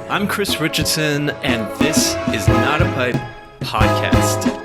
I'm Chris Richardson, and this is Not a Pipe podcast.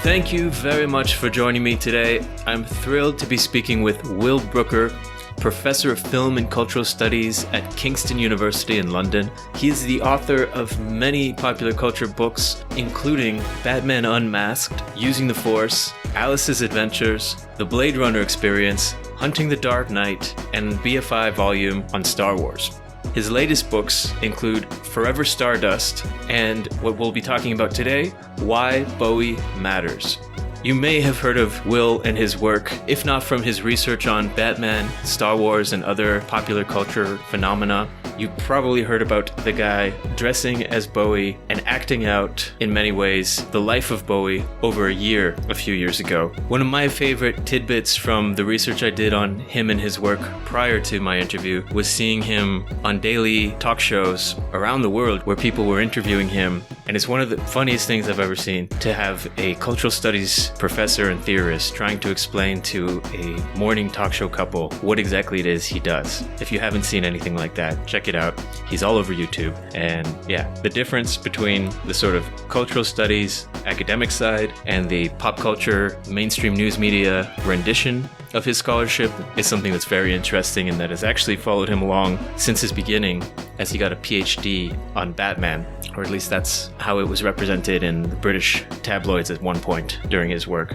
Thank you very much for joining me today. I'm thrilled to be speaking with Will Brooker, Professor of Film and Cultural Studies at Kingston University in London. He is the author of many popular culture books, including Batman Unmasked, Using the Force, Alice's Adventures, The Blade Runner Experience, Hunting the Dark Knight, and BFI volume on Star Wars. His latest books include Forever Stardust and what we'll be talking about today, Why Bowie Matters. You may have heard of Will and his work, if not from his research on Batman, Star Wars, and other popular culture phenomena. You probably heard about the guy dressing as Bowie and acting out, in many ways, the life of Bowie over a few years ago. One of my favorite tidbits from the research I did on him and his work prior to my interview was seeing him on daily talk shows around the world where people were interviewing him. And it's one of the funniest things I've ever seen to have a cultural studies professor and theorist trying to explain to a morning talk show couple what exactly it is he does. If you haven't seen anything like that, check it out. He's all over YouTube. And yeah, the difference between the sort of cultural studies academic side and the pop culture mainstream news media rendition of his scholarship is something that's very interesting and that has actually followed him along since his beginning as he got a PhD on Batman, or at least that's how it was represented in the British tabloids at one point during his work.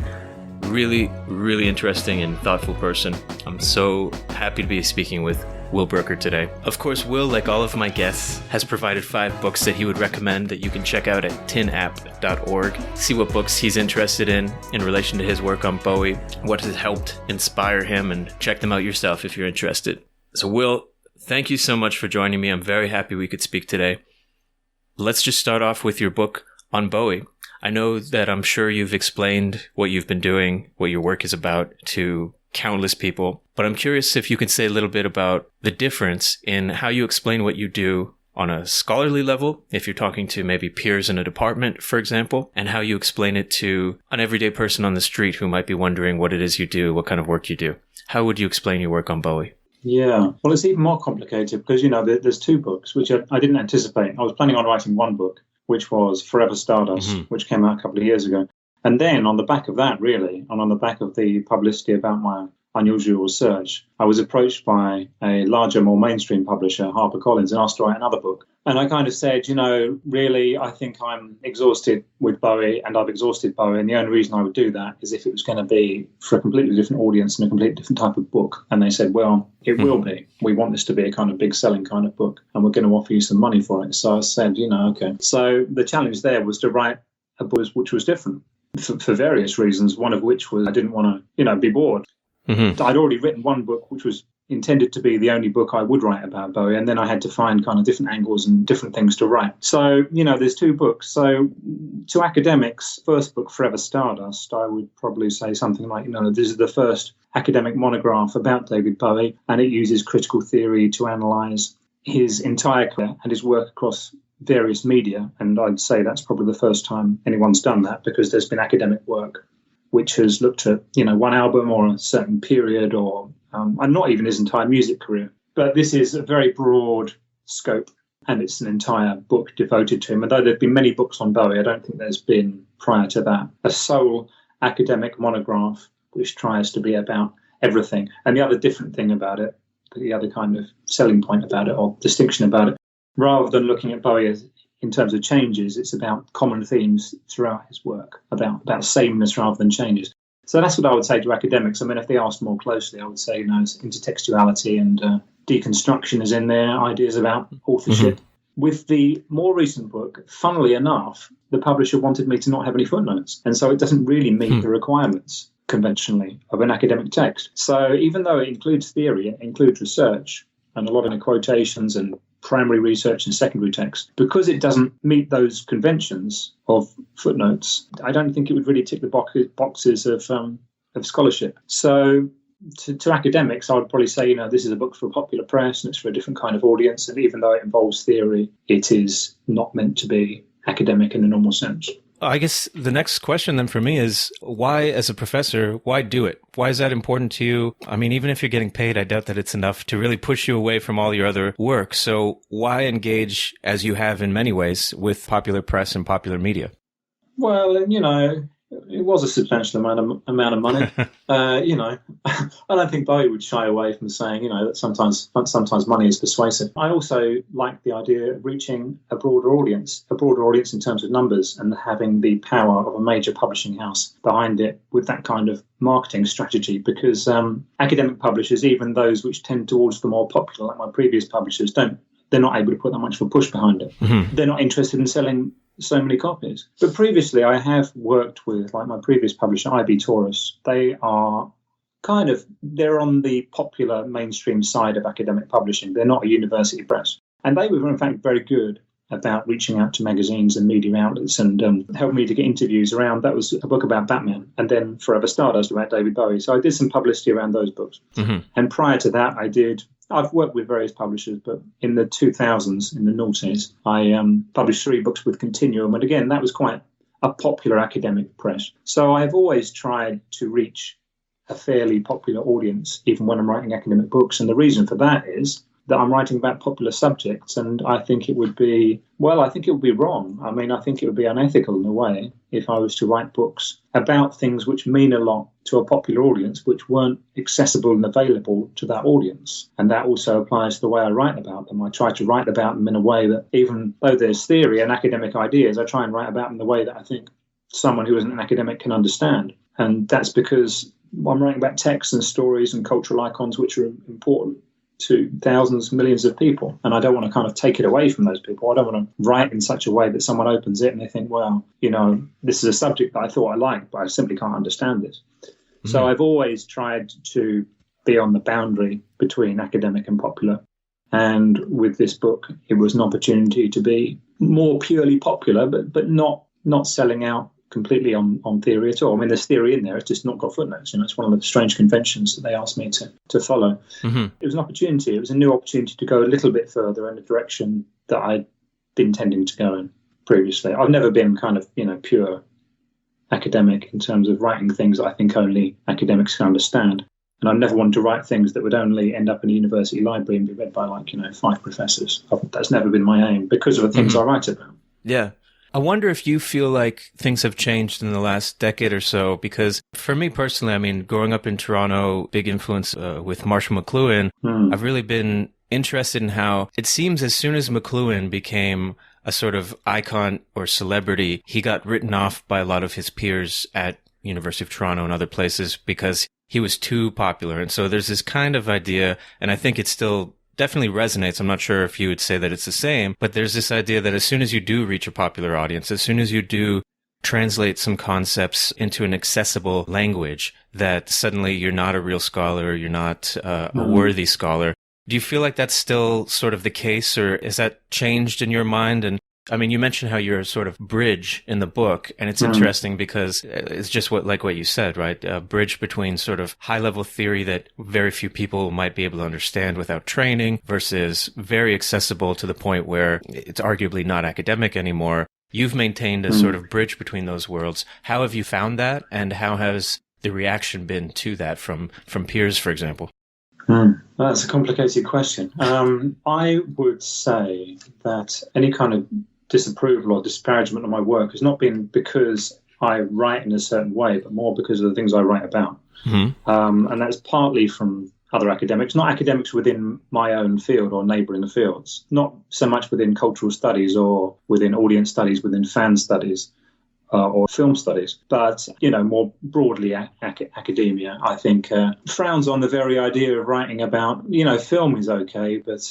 Really, really interesting and thoughtful person. I'm so happy to be speaking with Will Brooker today. Of course, Will, like all of my guests, has provided 5 books that he would recommend that you can check out at tinapp.org. See what books he's interested in relation to his work on Bowie, what has helped inspire him, and check them out yourself if you're interested. So Will, thank you so much for joining me. I'm very happy we could speak today. Let's just start off with your book on Bowie. I know that I'm sure you've explained what you've been doing, what your work is about to countless people, but I'm curious if you can say a little bit about the difference in how you explain what you do on a scholarly level, if you're talking to maybe peers in a department, for example, and how you explain it to an everyday person on the street who might be wondering what it is you do, what kind of work you do. How would you explain your work on Bowie? Yeah, well, it's even more complicated because, there's 2 books, which I didn't anticipate. I was planning on writing 1 book, which was Forever Stardust, which came out a couple of years ago. And then on the back of that, really, and on the back of the publicity about my unusual research, I was approached by a larger, more mainstream publisher, HarperCollins, and asked to write another book. And I kind of said, really, I think I'm exhausted with Bowie, and I've exhausted Bowie. And the only reason I would do that is if it was going to be for a completely different audience and a completely different type of book. And they said, well, it will be. We want this to be a kind of big selling kind of book, and we're going to offer you some money for it. So I said, okay. So the challenge there was to write a book which was different for various reasons, one of which was I didn't want to, be bored. I'd already written 1 book, which was intended to be the only book I would write about Bowie, and then I had to find kind of different angles and different things to write. So, there's 2 books. So to academics, first book, Forever Stardust, I would probably say something like, this is the first academic monograph about David Bowie, and it uses critical theory to analyse his entire career and his work across various media. And I'd say that's probably the first time anyone's done that, because there's been academic work which has looked at, 1 album or a certain period or and not even his entire music career. But this is a very broad scope, and it's an entire book devoted to him. And though there have been many books on Bowie, I don't think there's been, prior to that, a sole academic monograph which tries to be about everything. And the other different thing about it, the other kind of selling point about it or distinction about it, rather than looking at Bowie as in terms of changes, it's about common themes throughout his work, about sameness rather than changes. So that's what I would say to academics. I mean, if they asked more closely, I would say, intertextuality and deconstruction is in there, ideas about authorship. With the more recent book, funnily enough, the publisher wanted me to not have any footnotes. And so it doesn't really meet the requirements conventionally of an academic text. So even though it includes theory, it includes research and a lot of quotations and primary research and secondary text, because it doesn't meet those conventions of footnotes, I don't think it would really tick the boxes of scholarship. So to academics, I would probably say, this is a book for a popular press and it's for a different kind of audience. And even though it involves theory, it is not meant to be academic in the normal sense. I guess the next question then for me is, why, as a professor, why do it? Why is that important to you? I mean, even if you're getting paid, I doubt that it's enough to really push you away from all your other work. So why engage, as you have in many ways, with popular press and popular media? Well, it was a substantial amount of money. I don't think Bowie would shy away from saying, that sometimes money is persuasive. I also like the idea of reaching a broader audience in terms of numbers, and having the power of a major publishing house behind it with that kind of marketing strategy, because academic publishers, even those which tend towards the more popular, like my previous publishers, they're not able to put that much of a push behind it. Mm-hmm. They're not interested in selling so many copies. But previously I have worked with, like my previous publisher, IB Taurus. They're on the popular mainstream side of academic publishing. They're not a university press. And they were in fact very good about reaching out to magazines and media outlets and helped me to get interviews around. That was a book about Batman, and then Forever Stardust about David Bowie. So I did some publicity around those books. Mm-hmm. And prior to that, I've worked with various publishers, but in the 2000s, in the noughties, I published 3 books with Continuum. And again, that was quite a popular academic press. So I've always tried to reach a fairly popular audience, even when I'm writing academic books. And the reason for that is that I'm writing about popular subjects, and I think it would be wrong. I mean, I think it would be unethical in a way if I was to write books about things which mean a lot to a popular audience, which weren't accessible and available to that audience. And that also applies to the way I write about them. I try to write about them in a way that, even though there's theory and academic ideas, I try and write about them in the way that I think someone who isn't an academic can understand. And that's because I'm writing about texts and stories and cultural icons which are important to thousands, millions of people. And I don't want to kind of take it away from those people. I don't want to write in such a way that someone opens it and they think, well, this is a subject that I thought I liked, but I simply can't understand this. Mm-hmm. So I've always tried to be on the boundary between academic and popular. And with this book, it was an opportunity to be more purely popular, but not selling out completely on theory at all. I mean, there's theory in there, it's just not got footnotes. It's one of the strange conventions that they asked me to follow. Mm-hmm. It was an opportunity. It was a new opportunity to go a little bit further in a direction that I'd been tending to go in previously. I've never been kind of, pure academic in terms of writing things that I think only academics can understand. And I've never wanted to write things that would only end up in a university library and be read by 5 professors. That's never been my aim because of the things I write about. Yeah. I wonder if you feel like things have changed in the last decade or so, because for me personally, I mean, growing up in Toronto, big influence with Marshall McLuhan, I've really been interested in how it seems as soon as McLuhan became a sort of icon or celebrity, he got written off by a lot of his peers at University of Toronto and other places because he was too popular. And so there's this kind of idea, and I think it still definitely resonates. I'm not sure if you would say that it's the same, but there's this idea that as soon as you do reach a popular audience, as soon as you do translate some concepts into an accessible language, that suddenly you're not a real scholar, you're not a worthy scholar. Do you feel like that's still sort of the case, or is that changed in your mind? And I mean, you mentioned how you're a sort of bridge in the book, and it's interesting because it's just what you said, right? A bridge between sort of high-level theory that very few people might be able to understand without training versus very accessible to the point where it's arguably not academic anymore. You've maintained a sort of bridge between those worlds. How have you found that, and how has the reaction been to that from peers, for example? That's a complicated question. I would say that any kind of disapproval or disparagement of my work has not been because I write in a certain way, but more because of the things I write about. Mm-hmm. And that's partly from other academics, not academics within my own field or neighbouring fields, not so much within cultural studies or within audience studies, within fan studies or film studies, but, more broadly academia, I think, frowns on the very idea of writing about, film is okay, but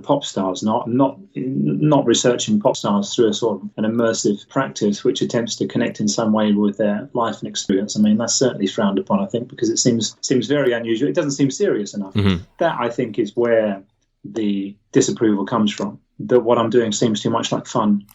pop stars, not researching pop stars through a sort of an immersive practice which attempts to connect in some way with their life and experience. I mean, that's certainly frowned upon, I think, because it seems very unusual. It doesn't seem serious enough. Mm-hmm. That, I think, is where the disapproval comes from. That what I'm doing seems too much like fun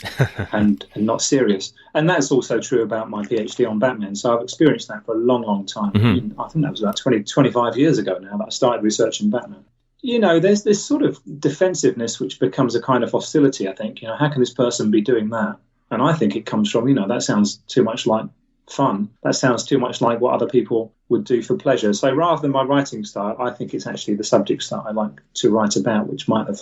and not serious. And that's also true about my PhD on Batman. So I've experienced that for a long, long time. Mm-hmm. I think that was about 25 years ago now that I started researching Batman. There's this sort of defensiveness which becomes a kind of hostility, I think. How can this person be doing that And I think it comes from, that sounds too much like fun. That sounds too much like what other people would do for pleasure. So rather than my writing style, I think it's actually the subjects that I like to write about, which might have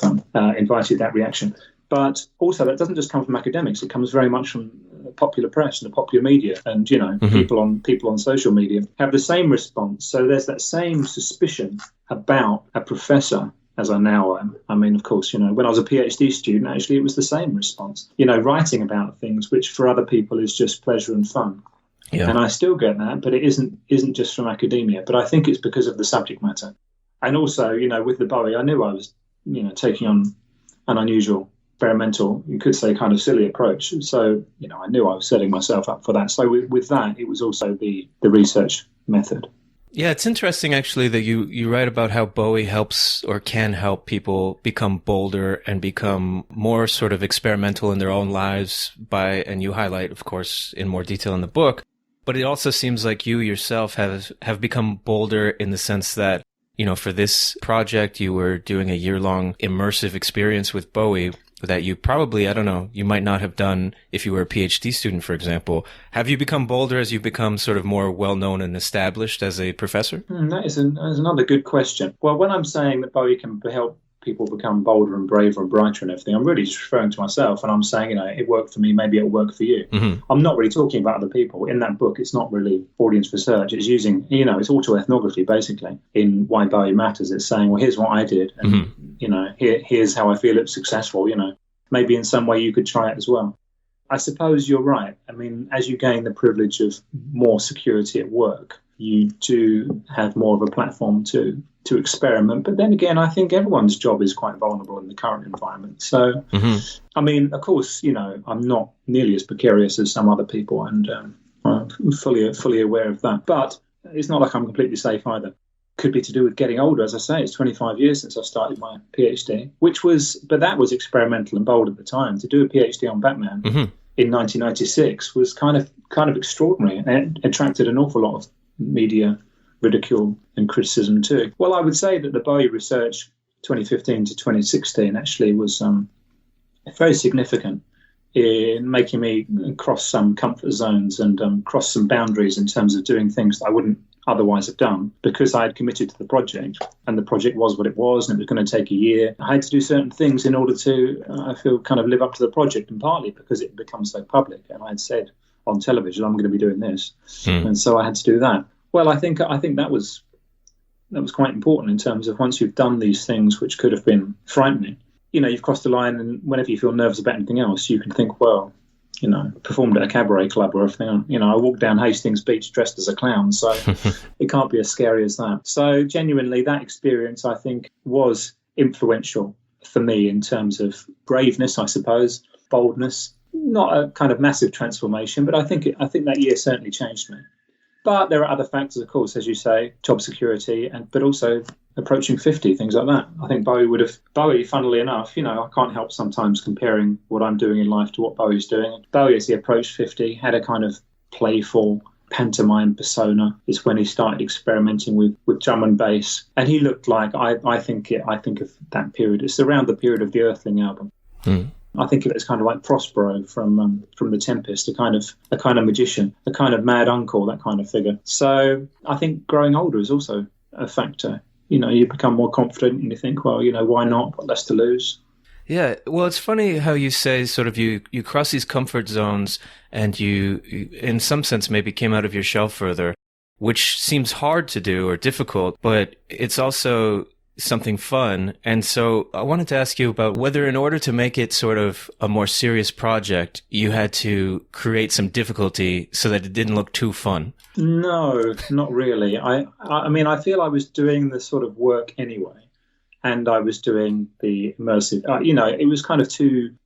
invited that reaction. But also, that doesn't just come from academics. It comes very much from the popular press and the popular media, and people on social media have the same response. So there's that same suspicion about a professor as I now am. I mean, of course, when I was a PhD student, actually, it was the same response. Writing about things which for other people is just pleasure and fun. Yeah. And I still get that, but it isn't just from academia. But I think it's because of the subject matter, and also, with the Bowie, I knew I was, taking on an unusual, experimental, you could say, kind of silly approach. So, I knew I was setting myself up for that. So with that, it was also the research method. Yeah, it's interesting, actually, that you write about how Bowie helps or can help people become bolder and become more sort of experimental in their own lives and you highlight, of course, in more detail in the book. But it also seems like you yourself have become bolder in the sense that, for this project, you were doing a year-long immersive experience with Bowie that you probably, I don't know, you might not have done if you were a PhD student, for example. Have you become bolder as you become sort of more well-known and established as a professor? That is another good question. Well, when I'm saying that Bowie can help people become bolder and braver and brighter and everything, I'm really just referring to myself, and I'm saying, it worked for me, maybe it'll work for you. Mm-hmm. I'm not really talking about other people. In that book, it's not really audience research. It's using, it's autoethnography, basically, in Why Bowie Matters. It's saying, well, here's what I did, and, here's how I feel it's successful, Maybe in some way you could try it as well. I suppose you're right. I mean, as you gain the privilege of more security at work, you do have more of a platform to experiment. But then again, I think everyone's job is quite vulnerable in the current environment. So, I mean, of course, I'm not nearly as precarious as some other people, and I'm fully aware of that. But it's not like I'm completely safe either. Could be to do with getting older. As I say, it's 25 years since I started my PhD, but that was experimental and bold at the time. To do a PhD on Batman in 1996 was kind of extraordinary, and it attracted an awful lot of media ridicule and criticism too. Well, I would say that the Bowie research 2015 to 2016 actually was very significant in making me cross some comfort zones and cross some boundaries in terms of doing things that I wouldn't otherwise have done, because I had committed to the project, and the project was what it was, and it was going to take a year. I had to do certain things in order to, I feel, kind of live up to the project, and partly because it had become so public, and I had said on television, I'm going to be doing this, and so I had to do that. Well, I think that was quite important in terms of once you've done these things, which could have been frightening, you've crossed the line, and whenever you feel nervous about anything else, you can think, well, performed at a cabaret club or everything. I walked down Hastings Beach dressed as a clown, so it can't be as scary as that. So genuinely, that experience, I think, was influential for me in terms of braveness, I suppose, boldness. Not a kind of massive transformation, but I think that year certainly changed me. But there are other factors, of course, as you say, job security, but also approaching 50, things like that. I think Bowie, funnily enough, I can't help sometimes comparing what I'm doing in life to what Bowie's doing. Bowie, as he approached 50, had a kind of playful pantomime persona. It's when he started experimenting with drum and bass. And he looked like, I think of that period. It's around the period of the Earthling album. I think of it as kind of like Prospero from The Tempest, a kind of magician, a kind of mad uncle, that kind of figure. So I think growing older is also a factor. You become more confident and you think, well, why not? What less to lose? Yeah, well, it's funny how you say sort of you cross these comfort zones and you, in some sense, maybe came out of your shell further, which seems hard to do or difficult, but it's also something fun. And so I wanted to ask you about whether in order to make it sort of a more serious project, you had to create some difficulty so that it didn't look too fun. No, not really. I mean, I feel I was doing the sort of work anyway, and I was doing the immersive, it was kind of two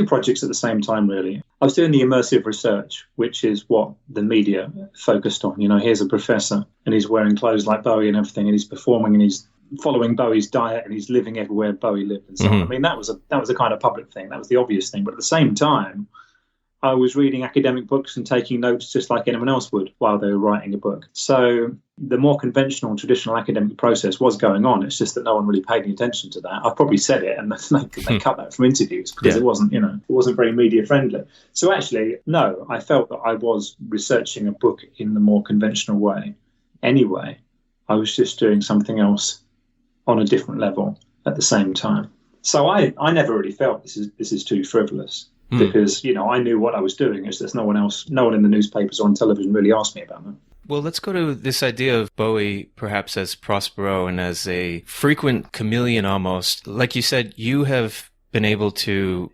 projects at the same time, really. I was doing the immersive research, which is what the media focused on. Here's a professor and he's wearing clothes like Bowie and everything, and he's performing and he's following Bowie's diet and he's living everywhere Bowie lived and so on. I mean, that was a kind of public thing. That was the obvious thing. But at the same time, I was reading academic books and taking notes just like anyone else would while they were writing a book. So the more conventional, traditional academic process was going on. It's just that no one really paid any attention to that. I've probably said it, and they cut that from interviews because it wasn't very media friendly. So actually, no, I felt that I was researching a book in the more conventional way. Anyway, I was just doing something else on a different level at the same time. So I never really felt this is too frivolous. Because, I knew what I was doing. It's just no one in the newspapers or on television really asked me about that. Well, let's go to this idea of Bowie perhaps as Prospero and as a frequent chameleon almost. Like you said, you have been able to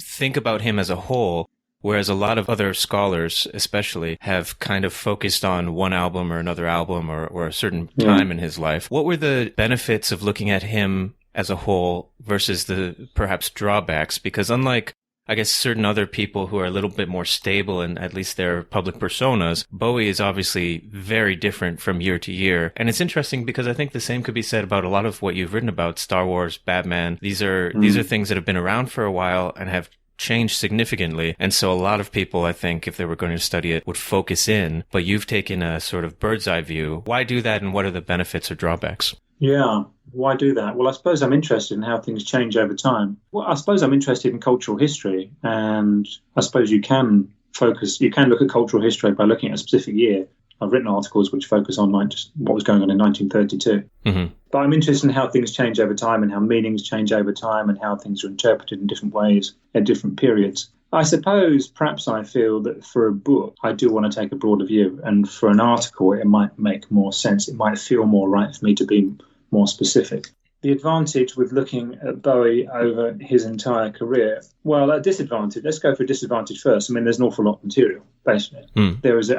think about him as a whole, whereas a lot of other scholars especially have kind of focused on one album or another album or a certain time in his life. What were the benefits of looking at him as a whole versus the perhaps drawbacks? Because unlike I guess certain other people who are a little bit more stable in at least their public personas, Bowie is obviously very different from year to year. And it's interesting because I think the same could be said about a lot of what you've written about, Star Wars, Batman. These are things that have been around for a while and have changed significantly. And so a lot of people, I think, if they were going to study it, would focus in. But you've taken a sort of bird's eye view. Why do that, and what are the benefits or drawbacks? Yeah, why do that? Well, I suppose I'm interested in how things change over time. Well, I suppose I'm interested in cultural history, and I suppose you can look at cultural history by looking at a specific year. I've written articles which focus on just what was going on in 1932. Mm-hmm. But I'm interested in how things change over time and how meanings change over time and how things are interpreted in different ways at different periods. I suppose perhaps I feel that for a book, I do want to take a broader view. And for an article, it might make more sense. It might feel more right for me to be more specific. The advantage with looking at Bowie over his entire career, well, a disadvantage, let's go for a disadvantage first. I mean, there's an awful lot of material, basically. There's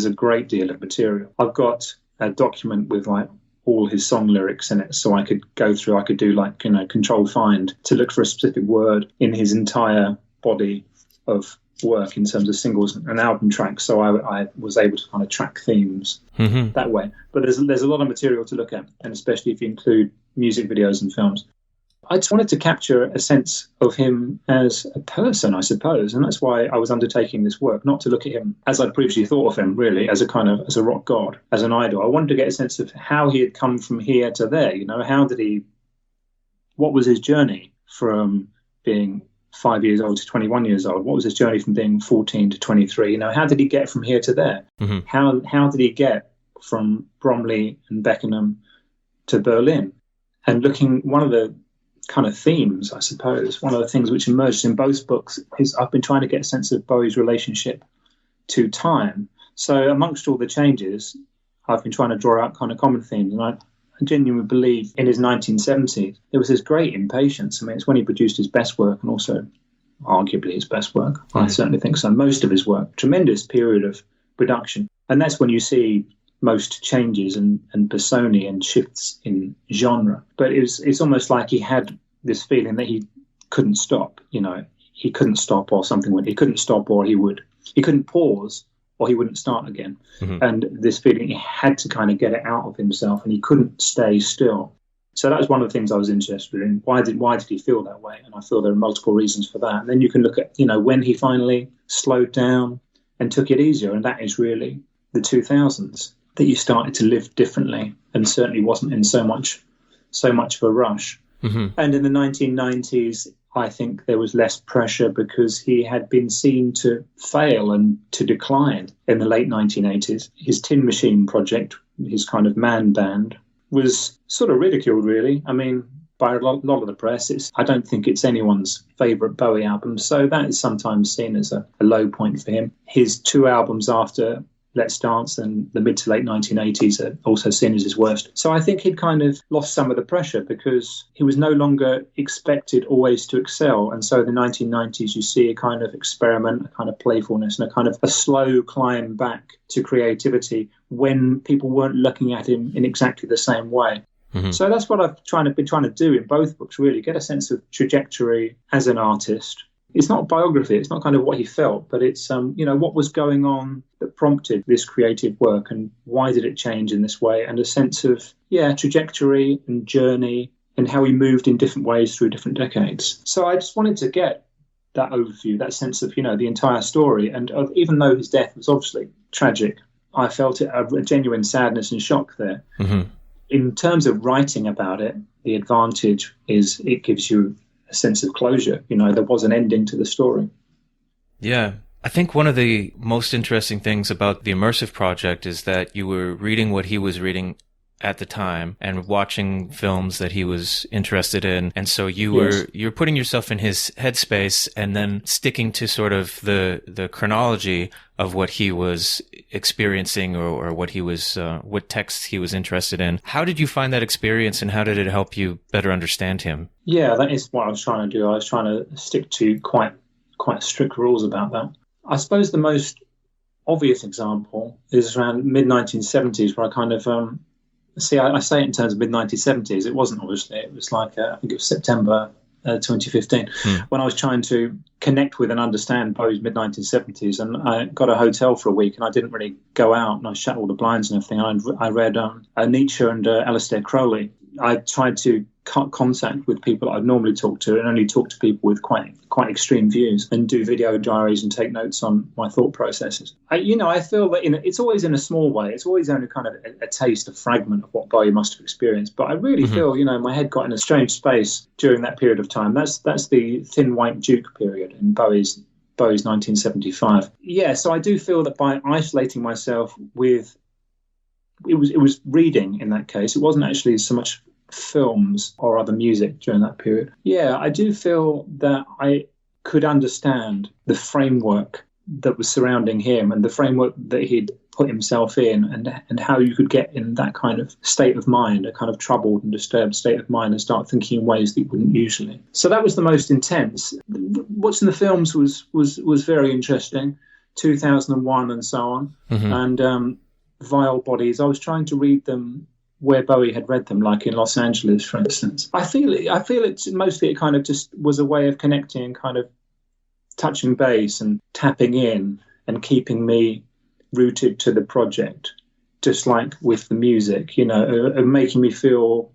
a great deal of material. I've got a document with all his song lyrics in it, so I could do control find to look for a specific word in his entire body of work in terms of singles and album tracks, so I was able to kind of track themes that way. But there's a lot of material to look at, and especially if you include music videos and films. I just wanted to capture a sense of him as a person, I suppose, and that's why I was undertaking this work, not to look at him as I'd previously thought of him, really, as a rock god, as an idol. I wanted to get a sense of how he had come from here to there. What was his journey from being 5 years old to 21 years old? What was his journey from being 14 to 23? How did he get from here to there? Mm-hmm. How did he get from Bromley and Beckenham to Berlin? And one of the kind of themes, I suppose, one of the things which emerges in both books is I've been trying to get a sense of Bowie's relationship to time. So amongst all the changes, I've been trying to draw out kind of common themes. And I genuinely believe in his 1970s, there was this great impatience. I mean, it's when he produced his best work and also arguably his best work. Mm-hmm. I certainly think so. Most of his work, tremendous period of production. And that's when you see most changes and personae and shifts in genre. But it's almost like he had this feeling that he couldn't stop. He couldn't stop or something would. He couldn't stop or he would. He couldn't pause or he wouldn't start again. Mm-hmm. And this feeling, he had to kind of get it out of himself and he couldn't stay still. So that was one of the things I was interested in. Why did he feel that way? And I feel there are multiple reasons for that. And then you can look at, when he finally slowed down and took it easier. And that is really the 2000s, that you started to live differently and certainly wasn't in so much of a rush. Mm-hmm. And in the 1990s, I think there was less pressure because he had been seen to fail and to decline in the late 1980s. His Tin Machine project, his kind of man band, was sort of ridiculed, really. I mean, by a lot of the press. I don't think it's anyone's favourite Bowie album, so that is sometimes seen as a low point for him. His two albums after Let's Dance and the mid to late 1980s are also seen as his worst. So I think he'd kind of lost some of the pressure because he was no longer expected always to excel. And so in the 1990s, you see a kind of experiment, a kind of playfulness, and a kind of a slow climb back to creativity when people weren't looking at him in exactly the same way. Mm-hmm. So that's what I've been trying to do in both books, really, get a sense of trajectory as an artist. It's not biography, it's not kind of what he felt, but it's, what was going on that prompted this creative work and why did it change in this way, and a sense of, trajectory and journey and how he moved in different ways through different decades. So I just wanted to get that overview, that sense of, the entire story. And even though his death was obviously tragic, I felt a genuine sadness and shock there. Mm-hmm. In terms of writing about it, the advantage is it gives you a sense of closure. There was an ending to the story. Yeah. I think one of the most interesting things about the Immersive project is that you were reading what he was reading at the time and watching films that he was interested in. And so you're putting yourself in his headspace and then sticking to sort of the chronology of what he was experiencing or what he was, what texts he was interested in. How did you find that experience and how did it help you better understand him? Yeah, that is what I was trying to do. I was trying to stick to quite strict rules about that. I suppose the most obvious example is around mid-1970s where I kind of, I say it in terms of mid-1970s. It wasn't, obviously. It was like, I think it was September 2015, when I was trying to connect with and understand Bowie's mid-1970s. And I got a hotel for a week, and I didn't really go out, and I shut all the blinds and everything. And I read Nietzsche and Aleister Crowley. I tried to cut contact with people I'd normally talk to and only talk to people with quite extreme views and do video diaries and take notes on my thought processes. I feel that it's always in a small way. It's always only kind of a taste, a fragment of what Bowie must have experienced. But I really feel, my head got in a strange space during that period of time. That's the Thin White Duke period in Bowie's 1975. Yeah, so I do feel that by isolating myself with... It was reading in that case. It wasn't actually so much films or other music during that period. Yeah, I do feel that I could understand the framework that was surrounding him and the framework that he'd put himself in and how you could get in that kind of state of mind, a kind of troubled and disturbed state of mind and start thinking in ways that you wouldn't usually. So that was the most intense. What's in the films was very interesting, 2001 and so on. And Vile Bodies, I was trying to read them where Bowie had read them, like in Los Angeles, for instance. I feel it's mostly it kind of just was a way of connecting and kind of touching base and tapping in and keeping me rooted to the project, just like with the music, making me feel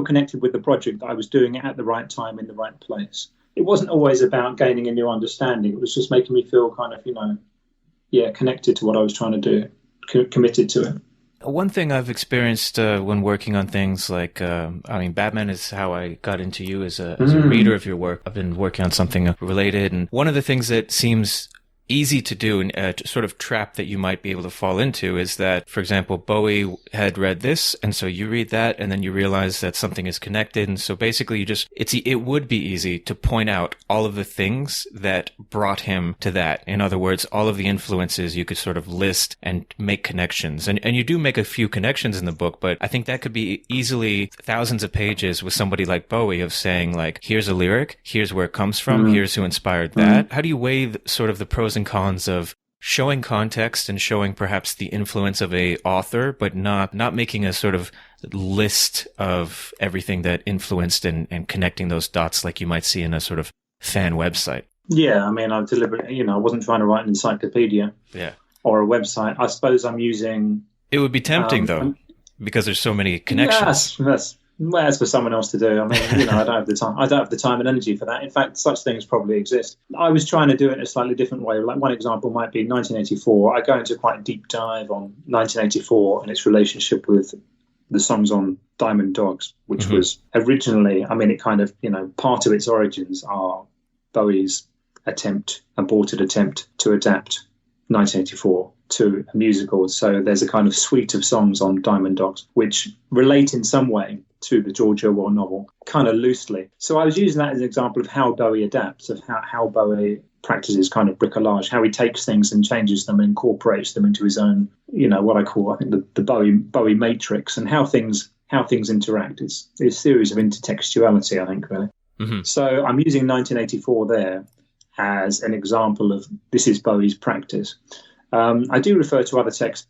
connected with the project, that I was doing it at the right time in the right place. It wasn't always about gaining a new understanding. It was just making me feel kind of, connected to what I was trying to do, committed to it. One thing I've experienced when working on things like, Batman is how I got into you as a reader of your work. I've been working on something related, and one of the things that seems easy to do and sort of trap that you might be able to fall into is that, for example, Bowie had read this, and so you read that, and then you realize that something is connected, and so basically it would be easy to point out all of the things that brought him to that. In other words, all of the influences you could sort of list and make connections. And you do make a few connections in the book, but I think that could be easily thousands of pages with somebody like Bowie of saying, like, here's a lyric, here's where it comes from, here's who inspired that. How do you weigh sort of the pros and cons of showing context and showing perhaps the influence of a author, but not making a sort of list of everything that influenced and connecting those dots like you might see in a sort of fan website? Yeah, I deliberately, I wasn't trying to write an encyclopedia or a website. I suppose I'm using... It would be tempting, though, because there's so many connections. Yes. Well, that's for someone else to do. I don't have the time. I don't have the time and energy for that. In fact, such things probably exist. I was trying to do it in a slightly different way. Like one example might be 1984. I go into quite a deep dive on 1984 and its relationship with the songs on Diamond Dogs, which was originally, it kind of, part of its origins are Bowie's aborted attempt to adapt 1984 to a musical. So there's a kind of suite of songs on Diamond Dogs which relate in some way to the George Orwell novel, kind of loosely. So I was using that as an example of how Bowie adapts, of how Bowie practices kind of bricolage, how he takes things and changes them and incorporates them into his own, what I call, I think, the Bowie matrix, and how things interact. It's a series of intertextuality, I think, really. So I'm using 1984 there as an example of this is Bowie's practice. I do refer to other texts,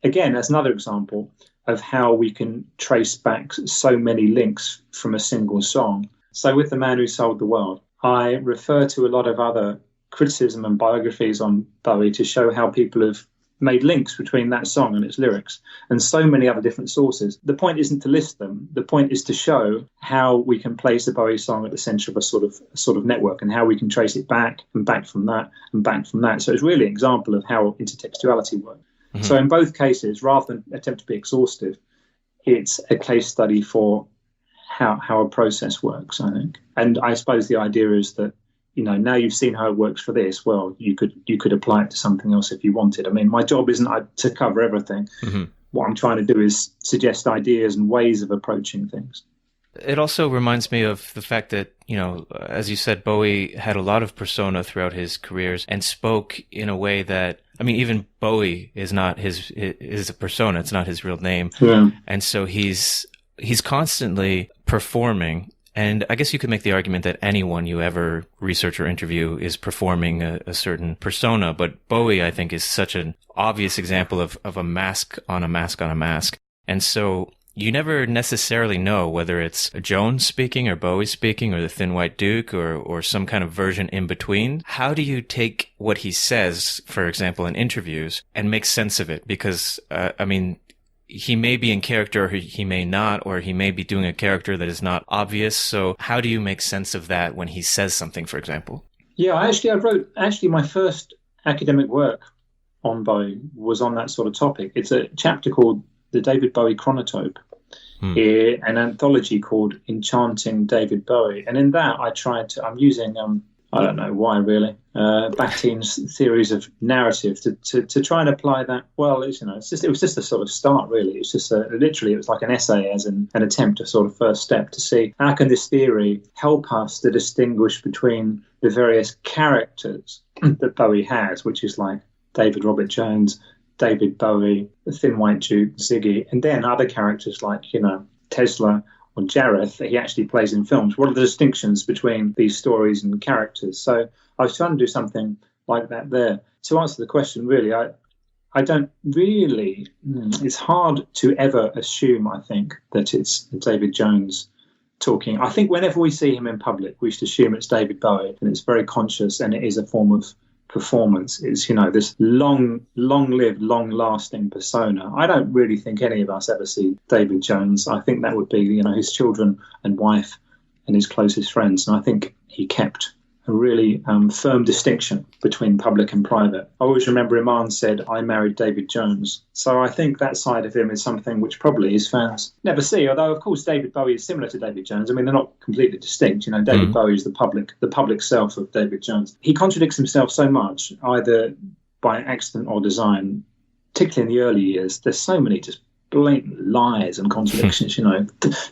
again, as another example of how we can trace back so many links from a single song. So with The Man Who Sold the World, I refer to a lot of other criticism and biographies on Bowie to show how people have made links between that song and its lyrics and so many other different sources. The point isn't to list them. The point is to show how we can place a Bowie song at the centre of a sort of network, and how we can trace it back and back from that and back from that. So it's really an example of how intertextuality works. Mm-hmm. So in both cases, rather than attempt to be exhaustive, it's a case study for how a process works, I think. And I suppose the idea is that, now you've seen how it works for this, well, you could apply it to something else if you wanted. I mean, my job isn't to cover everything. Mm-hmm. What I'm trying to do is suggest ideas and ways of approaching things. It also reminds me of the fact that, as you said, Bowie had a lot of persona throughout his careers and spoke in a way that, even Bowie is a persona. It's not his real name. Yeah. And so he's constantly performing. And I guess you could make the argument that anyone you ever research or interview is performing a certain persona. But Bowie, I think, is such an obvious example of a mask on a mask on a mask. And so you never necessarily know whether it's Jones speaking or Bowie speaking or the Thin White Duke or some kind of version in between. How do you take what he says, for example, in interviews and make sense of it? Because, he may be in character, or he may not, or he may be doing a character that is not obvious. So how do you make sense of that when he says something, for example? Yeah, I wrote my first academic work on Bowie was on that sort of topic. It's a chapter called The David Bowie Chronotope, an anthology called Enchanting David Bowie. And in that, I'm using, I don't know why really, Bakhtin's theories of narrative to try and apply that. Well, it was just a sort of start really. It's just literally it was like an essay as an attempt, a sort of first step to see how can this theory help us to distinguish between the various characters that Bowie has, which is like David Robert Jones, David Bowie, the Thin White Duke, Ziggy, and then other characters like, Tesla or Jareth that he actually plays in films. What are the distinctions between these stories and characters? So I was trying to do something like that there. To answer the question, really, I don't really, it's hard to ever assume, I think, that it's David Jones talking. I think whenever we see him in public, we should assume it's David Bowie, and it's very conscious, and it is a form of performance. Is this long-lived, long-lasting persona. I don't really think any of us ever see David Jones. I think that would be his children and wife and his closest friends, and I think he kept a really firm distinction between public and private. I always remember Iman said, "I married David Jones." So I think that side of him is something which probably his fans never see, although of course David Bowie is similar to David Jones. They're not completely distinct. David Bowie is the public self of David Jones. He contradicts himself so much, either by accident or design, particularly in the early years. There's so many just blatant lies and contradictions,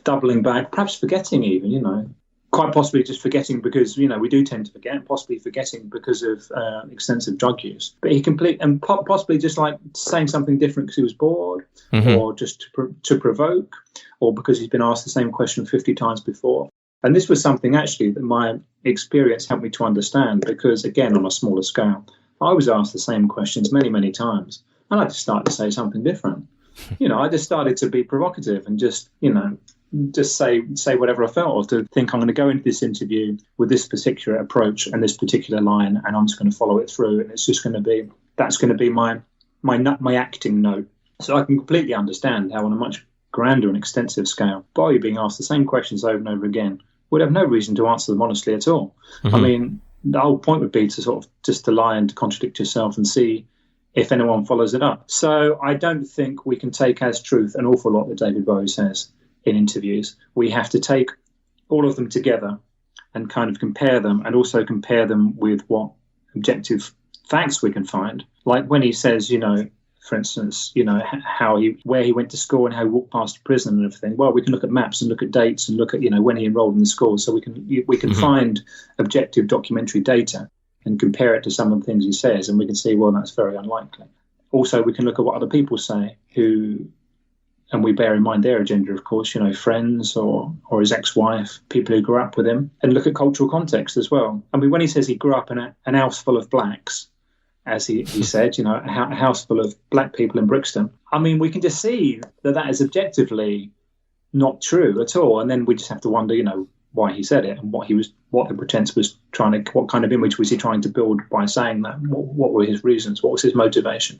doubling back, perhaps forgetting even, quite possibly just forgetting because, we do tend to forget, possibly forgetting because of extensive drug use. But he possibly just like saying something different because he was bored, or just to provoke, or because he's been asked the same question 50 times before. And this was something actually that my experience helped me to understand because, again, on a smaller scale, I was asked the same questions many, many times. And I just started to say something different. I just started to be provocative and just say whatever I felt, or to think I'm going to go into this interview with this particular approach and this particular line, and I'm just going to follow it through, and it's just going to be my acting note. So I can completely understand how on a much grander and extensive scale, Bowie being asked the same questions over and over again would have no reason to answer them honestly at all. The whole point would be to sort of just to lie and to contradict yourself and see if anyone follows it up. So I don't think we can take as truth an awful lot that David Bowie says in interviews. We have to take all of them together and kind of compare them, and also compare them with what objective facts we can find. Like when he says, for instance, where he went to school and how he walked past a prison and everything. Well, we can look at maps and look at dates and look at, when he enrolled in the school. So we can find objective documentary data and compare it to some of the things he says, and we can see, well, that's very unlikely. Also, we can look at what other people say and we bear in mind their agenda, of course, friends or his ex-wife, people who grew up with him, and look at cultural context as well. When he says he grew up in an house full of blacks, as he said, a house full of black people in Brixton, we can just see that is objectively not true at all. And then we just have to wonder, why he said it and what the pretense was what kind of image was he trying to build by saying that? What were his reasons? What was his motivation?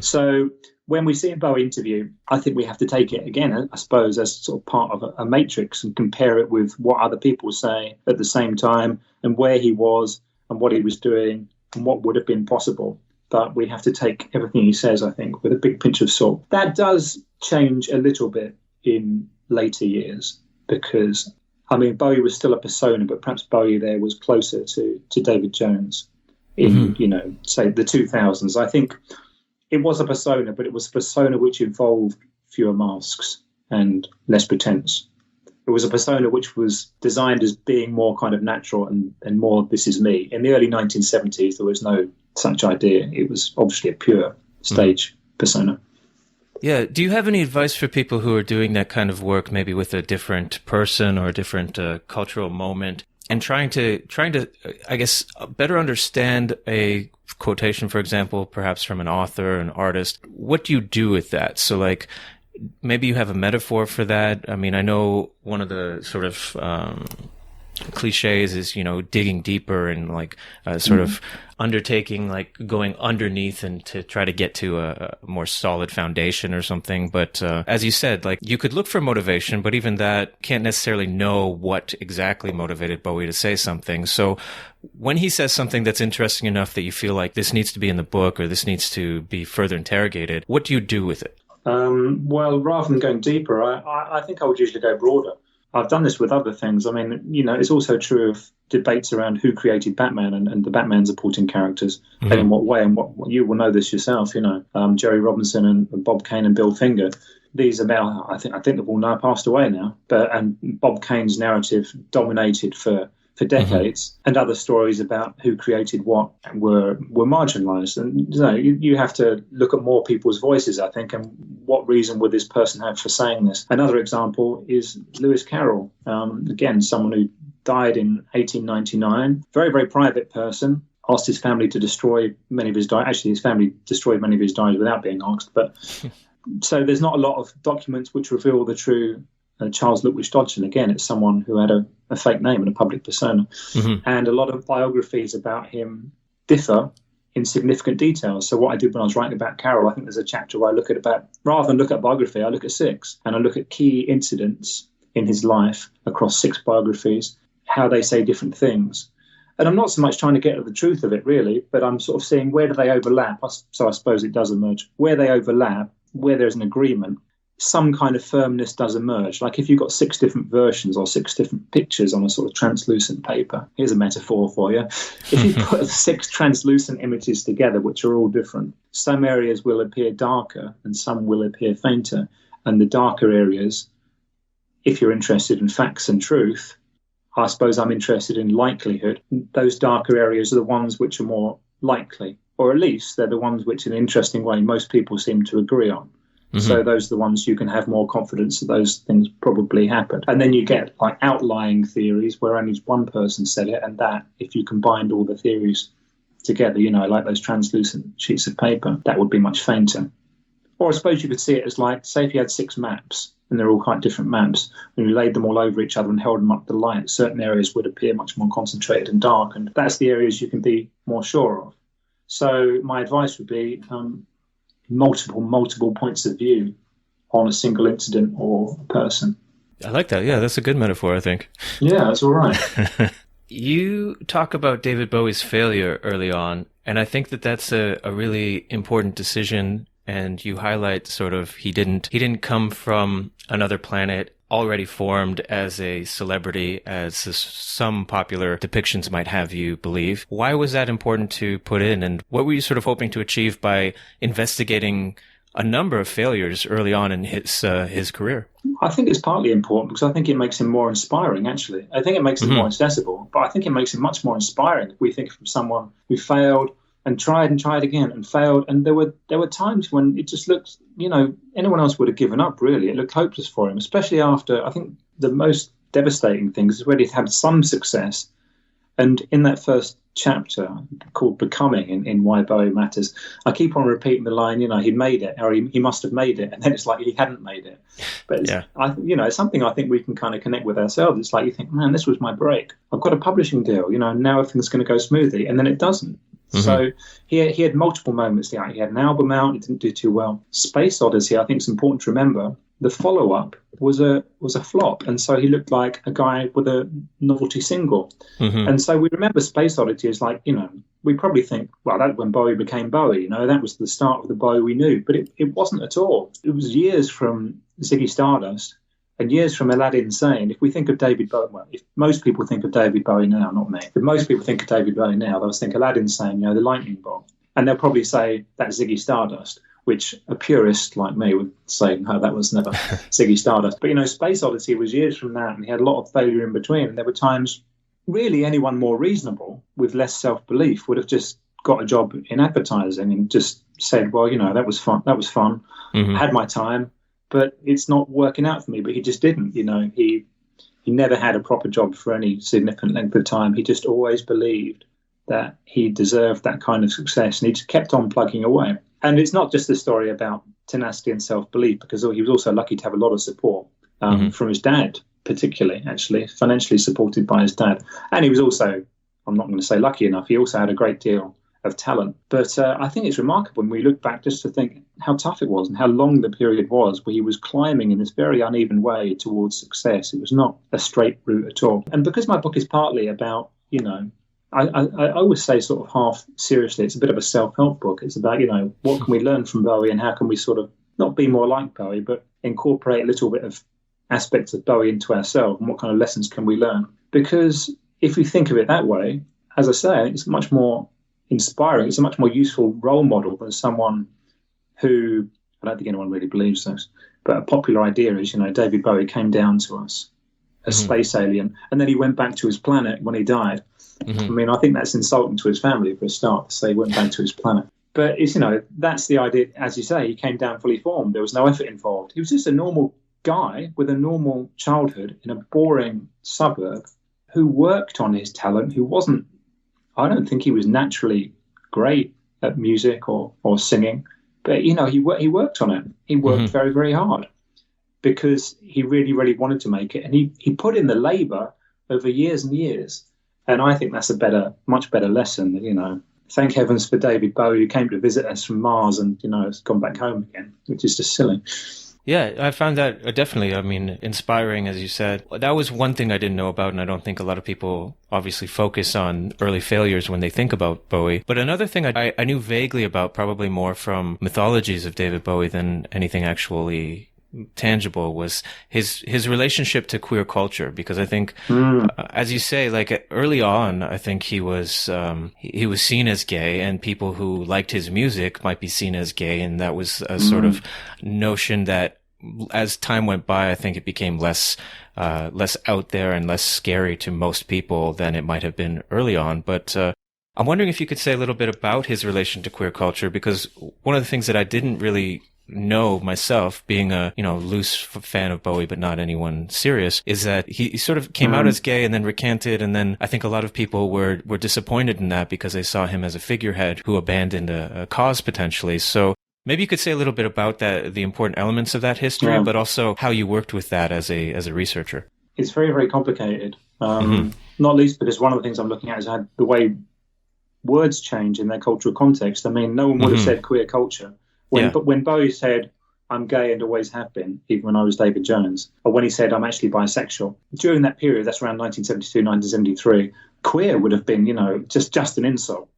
So when we see a Bowie interview, I think we have to take it again, I suppose, as sort of part of a matrix and compare it with what other people say at the same time and where he was and what he was doing and what would have been possible. But we have to take everything he says, I think, with a big pinch of salt. That does change a little bit in later years because, I mean, Bowie was still a persona, but perhaps Bowie there was closer to David Jones in, you know, say the 2000s. I think it was a persona, but it was a persona which involved fewer masks and less pretense. It was a persona which was designed as being more kind of natural and more, this is me. In the early 1970s, there was no such idea. It was obviously a pure stage persona. Yeah. Do you have any advice for people who are doing that kind of work, maybe with a different person or a different cultural moment, and trying to, I guess, better understand a quotation, for example, perhaps from an author, an artist? What do you do with that? So, like, maybe you have a metaphor for that. I mean, I know one of the sort of cliches is, you know, digging deeper and like sort of undertaking, like going underneath and to try to get to a more solid foundation or something. But as you said, like you could look for motivation, but even that can't necessarily know what exactly motivated Bowie to say something. So when he says something that's interesting enough that you feel like this needs to be in the book or this needs to be further interrogated, what do you do with it? Well, rather than going deeper, I think I would usually go broader. I've done this with other things. I mean, you know, it's also true of debates around who created Batman and the Batman supporting characters and in what way. And what you will know this yourself, you know, Jerry Robinson and Bob Kane and Bill Finger. These are, I think they've all now passed away now. And Bob Kane's narrative dominated for decades, and other stories about who created what were marginalised. And you know, you have to look at more people's voices, I think, and what reason would this person have for saying this? Another example is Lewis Carroll, again, someone who died in 1899, very, very private person, asked his family to destroy many of his diaries. Actually, his family destroyed many of his diaries without being asked. But so there's not a lot of documents which reveal the true Charles Lutwidge Dodgson. Again, it's someone who had a fake name and a public persona. And a lot of biographies about him differ in significant details. So what I did when I was writing about Carroll, I think there's a chapter where I look at rather than look at biography, I look at 6, and I look at key incidents in his life across 6 biographies, how they say different things. And I'm not so much trying to get at the truth of it, really, but I'm sort of seeing where do they overlap. So I suppose it does emerge. Where they overlap, where there's an agreement, some kind of firmness does emerge. Like if you've got 6 different versions or 6 different pictures on a sort of translucent paper, here's a metaphor for you. If you put 6 translucent images together, which are all different, some areas will appear darker and some will appear fainter. And the darker areas, if you're interested in facts and truth, I suppose I'm interested in likelihood. Those darker areas are the ones which are more likely, or at least they're the ones which in an interesting way most people seem to agree on. So those are the ones you can have more confidence that those things probably happened. And then you get like outlying theories where only one person said it, and that if you combined all the theories together, you know, like those translucent sheets of paper, that would be much fainter. Or I suppose you could see it as like, say if you had 6 maps, and they're all quite different maps, and you laid them all over each other and held them up to the light, certain areas would appear much more concentrated and dark, and that's the areas you can be more sure of. So my advice would be multiple points of view on a single incident or person. I like that. Yeah, that's a good metaphor, I think. Yeah, that's all right. You talk about David Bowie's failure early on, and I think that that's a really important decision. And you highlight sort of he didn't come from another planet already formed as a celebrity, as some popular depictions might have you believe. Why was that important to put in? And what were you sort of hoping to achieve by investigating a number of failures early on in his career? I think it's partly important because I think it makes him more inspiring, actually. I think it makes him more accessible, but I think it makes him much more inspiring if we think from someone who failed and tried again and failed. And there were times when it just looked, you know, anyone else would have given up, really. It looked hopeless for him, especially after, I think the most devastating thing is where he'd had some success. And in that first chapter called Becoming in Why Bowie Matters, I keep on repeating the line, you know, he made it, or he must have made it. And then it's like he hadn't made it. But it's, it's something I think we can kind of connect with ourselves. It's like you think, man, this was my break. I've got a publishing deal, you know, now everything's going to go smoothly. And then it doesn't. So he had multiple moments. He had an album out, it didn't do too well. Space Odyssey, I think it's important to remember, the follow-up was a flop, and so he looked like a guy with a novelty single. And so we remember Space Odyssey as like, we probably think, well, that's when Bowie became Bowie, that was the start of the Bowie we knew, but it wasn't at all. It was years from Ziggy Stardust and years from Aladdin Sane. If we think of David Bowie, well, if most people think of David Bowie now, not me, if most people think of David Bowie now, they'll think Aladdin Sane, the lightning bolt, and they'll probably say that's Ziggy Stardust, which a purist like me would say, no, that was never Ziggy Stardust. But, Space Odyssey was years from that, and he had a lot of failure in between. And there were times, really anyone more reasonable with less self-belief would have just got a job in advertising and just said, well, that was fun. I had my time, but it's not working out for me. But he just didn't, he never had a proper job for any significant length of time. He just always believed that he deserved that kind of success, and he just kept on plugging away. And it's not just a story about tenacity and self-belief, because he was also lucky to have a lot of support from his dad, particularly, actually, financially supported by his dad. And he was also, I'm not going to say lucky enough, he also had a great deal of talent. But I think it's remarkable when we look back just to think how tough it was and how long the period was where he was climbing in this very uneven way towards success. It was not a straight route at all. And because my book is partly about, I always say sort of half seriously, it's a bit of a self-help book. It's about, what can we learn from Bowie and how can we sort of not be more like Bowie, but incorporate a little bit of aspects of Bowie into ourselves, and what kind of lessons can we learn? Because if we think of it that way, as I say, it's much more inspiring. It's a much more useful role model than someone who, I don't think anyone really believes this, but a popular idea is, David Bowie came down to us, a space alien, and then he went back to his planet when he died. I mean, I think that's insulting to his family for a start, to say he went back to his planet. But it's, that's the idea. As you say, he came down fully formed. There was no effort involved. He was just a normal guy with a normal childhood in a boring suburb who worked on his talent, who wasn't, I don't think he was naturally great at music or singing, but, he worked on it. He worked very, very hard because he really, really wanted to make it. And he put in the labor over years and years. And I think that's much better lesson, Thank heavens for David Bowie, who came to visit us from Mars and, has gone back home again, which is just silly. Yeah, I found that definitely, inspiring, as you said. That was one thing I didn't know about, and I don't think a lot of people obviously focus on early failures when they think about Bowie. But another thing I knew vaguely about, probably more from mythologies of David Bowie than anything actually tangible, was his relationship to queer culture, because I think as you say, like early on, I think he was seen as gay, and people who liked his music might be seen as gay, and that was a sort of notion that as time went by, I think it became less out there and less scary to most people than it might have been early on. But I'm wondering if you could say a little bit about his relation to queer culture, because one of the things that I didn't really know myself, being a loose fan of Bowie but not anyone serious, is that he sort of came out as gay and then recanted, and then I think a lot of people were disappointed in that because they saw him as a figurehead who abandoned a cause potentially. So maybe you could say a little bit about that, the important elements of that history, but also how you worked with that as a researcher. It's very, very complicated, not least because one of the things I'm looking at is the way words change in their cultural context. I mean, no one would have said queer culture but when Bowie said, I'm gay and always have been, even when I was David Jones, or when he said, I'm actually bisexual, during that period, that's around 1972, 1973, queer would have been, just an insult,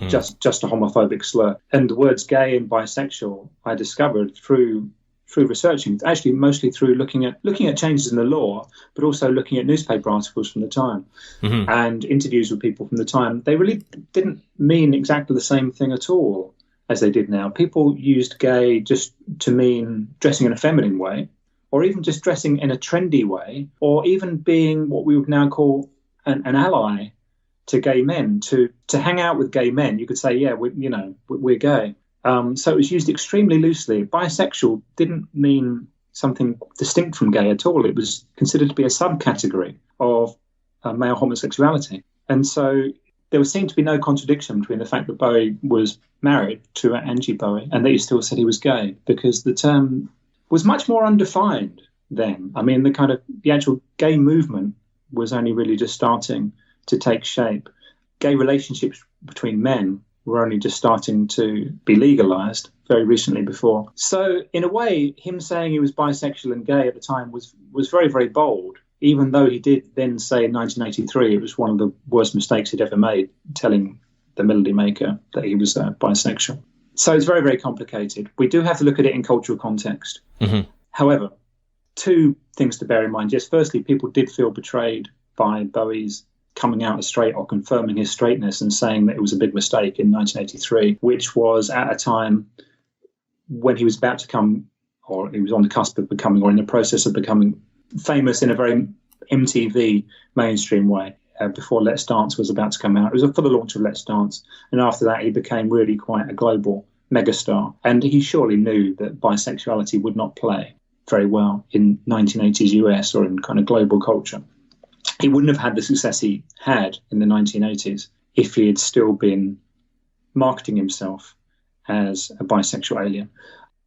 just a homophobic slur. And the words gay and bisexual, I discovered through researching, actually mostly through looking at changes in the law, but also looking at newspaper articles from the time and interviews with people from the time. They really didn't mean exactly the same thing at all as they did now. People used gay just to mean dressing in a feminine way, or even just dressing in a trendy way, or even being what we would now call an ally to gay men. To hang out with gay men, you could say, yeah, we're gay. So it was used extremely loosely. Bisexual didn't mean something distinct from gay at all. It was considered to be a subcategory of male homosexuality. And so there seemed to be no contradiction between the fact that Bowie was married to Angie Bowie and that he still said he was gay, because the term was much more undefined then. I mean, the actual gay movement was only really just starting to take shape. Gay relationships between men were only just starting to be legalized very recently before. So in a way, him saying he was bisexual and gay at the time was very, very bold, even though he did then say in 1983 it was one of the worst mistakes he'd ever made, telling the melody maker that he was bisexual. So it's very, very complicated. We do have to look at it in cultural context. Mm-hmm. However, two things to bear in mind. Yes, firstly, people did feel betrayed by Bowie's coming out as straight or confirming his straightness and saying that it was a big mistake in 1983, which was at a time when he was about to come, or he was on the cusp of becoming, or in the process of becoming famous in a very MTV mainstream way. Before Let's Dance was about to come out. It was for the launch of Let's Dance. And after that, he became really quite a global megastar. And he surely knew that bisexuality would not play very well in 1980s US or in kind of global culture. He wouldn't have had the success he had in the 1980s if he had still been marketing himself as a bisexual alien.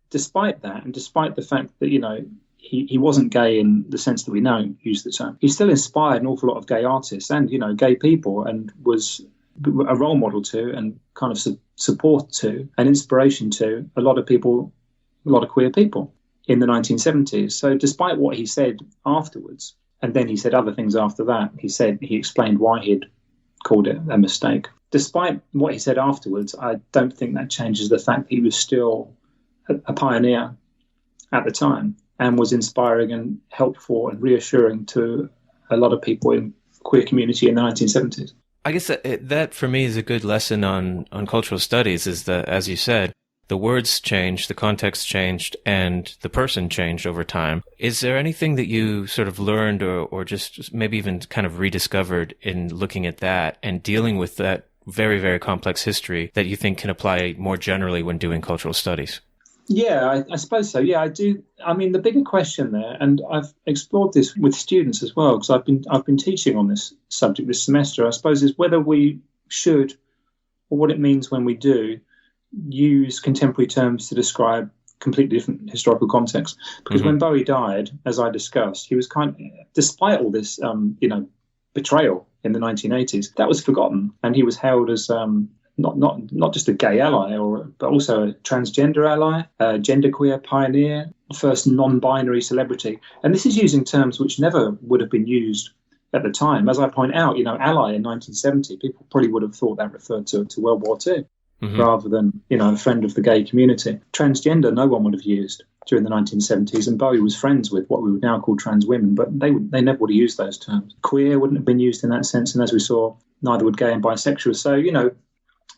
Despite that, and despite the fact that, you know, he wasn't gay in the sense that we now use the term, he still inspired an awful lot of gay artists and, you know, gay people, and was a role model to and kind of support to and inspiration to a lot of people, a lot of queer people in the 1970s. So despite what he said afterwards, and then he said other things after that, he explained why he'd called it a mistake. Despite what he said afterwards, I don't think that changes the fact that he was still a pioneer at the time and was inspiring and helpful and reassuring to a lot of people in the queer community in the 1970s. I guess that for me is a good lesson on cultural studies, is that, as you said, the words changed, the context changed, and the person changed over time. Is there anything that you sort of learned or just maybe even kind of rediscovered in looking at that and dealing with that very, very complex history that you think can apply more generally when doing cultural studies? Yeah, I suppose so. Yeah, I do. I mean, the bigger question there, and I've explored this with students as well, because I've been teaching on this subject this semester, I suppose, is whether we should, or what it means when we do, use contemporary terms to describe completely different historical contexts. Because when Bowie died, as I discussed, he was despite all this, betrayal in the 1980s, that was forgotten, and he was held as not just a gay ally, but also a transgender ally, a genderqueer pioneer, first non-binary celebrity. And this is using terms which never would have been used at the time. As I point out, ally in 1970, people probably would have thought that referred to World War II, rather than, a friend of the gay community. Transgender, no one would have used during the 1970s, and Bowie was friends with what we would now call trans women, but they never would have used those terms. Queer wouldn't have been used in that sense, and as we saw, neither would gay and bisexual. So,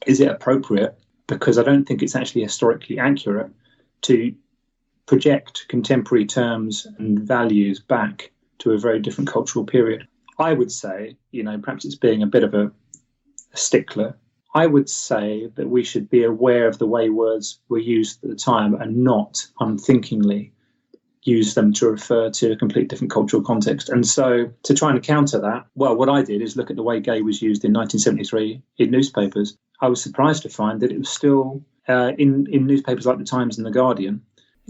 is it appropriate? Because I don't think it's actually historically accurate to project contemporary terms and values back to a very different cultural period. I would say, perhaps it's being a bit of a stickler, I would say that we should be aware of the way words were used at the time and not unthinkingly use them to refer to a complete different cultural context. And so to try and counter that, well, what I did is look at the way gay was used in 1973 in newspapers. I was surprised to find that it was still in newspapers like The Times and The Guardian.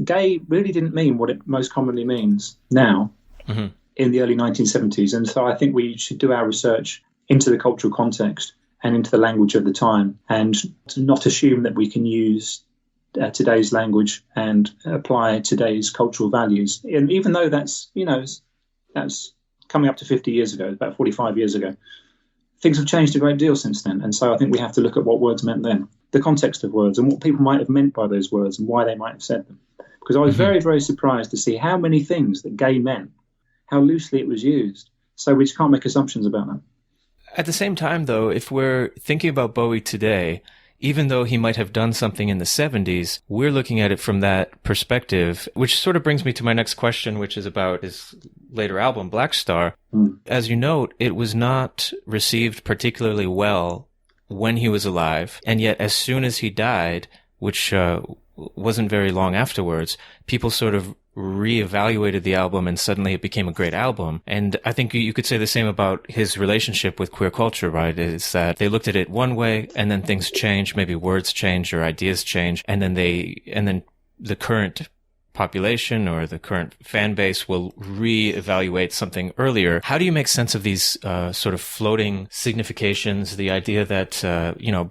Gay really didn't mean what it most commonly means now in the early 1970s. And so I think we should do our research into the cultural context and into the language of the time, and to not assume that we can use today's language and apply today's cultural values. And even though that's coming up to 50 years ago, about 45 years ago, things have changed a great deal since then. And so I think we have to look at what words meant then, the context of words, and what people might have meant by those words and why they might have said them. Because I was very, very surprised to see how many things that gay meant, how loosely it was used. So we just can't make assumptions about that. At the same time, though, if we're thinking about Bowie today, even though he might have done something in the 70s, we're looking at it from that perspective, which sort of brings me to my next question, which is about his later album, Blackstar. As you note, it was not received particularly well when he was alive, and yet as soon as he died, which wasn't very long afterwards, people sort of reevaluated the album and suddenly it became a great album. And I think you could say the same about his relationship with queer culture, right? Is that they looked at it one way and then things changed, maybe words changed or ideas changed, and then the current population or the current fan base will re-evaluate something earlier. How do you make sense of these sort of floating significations, the idea that,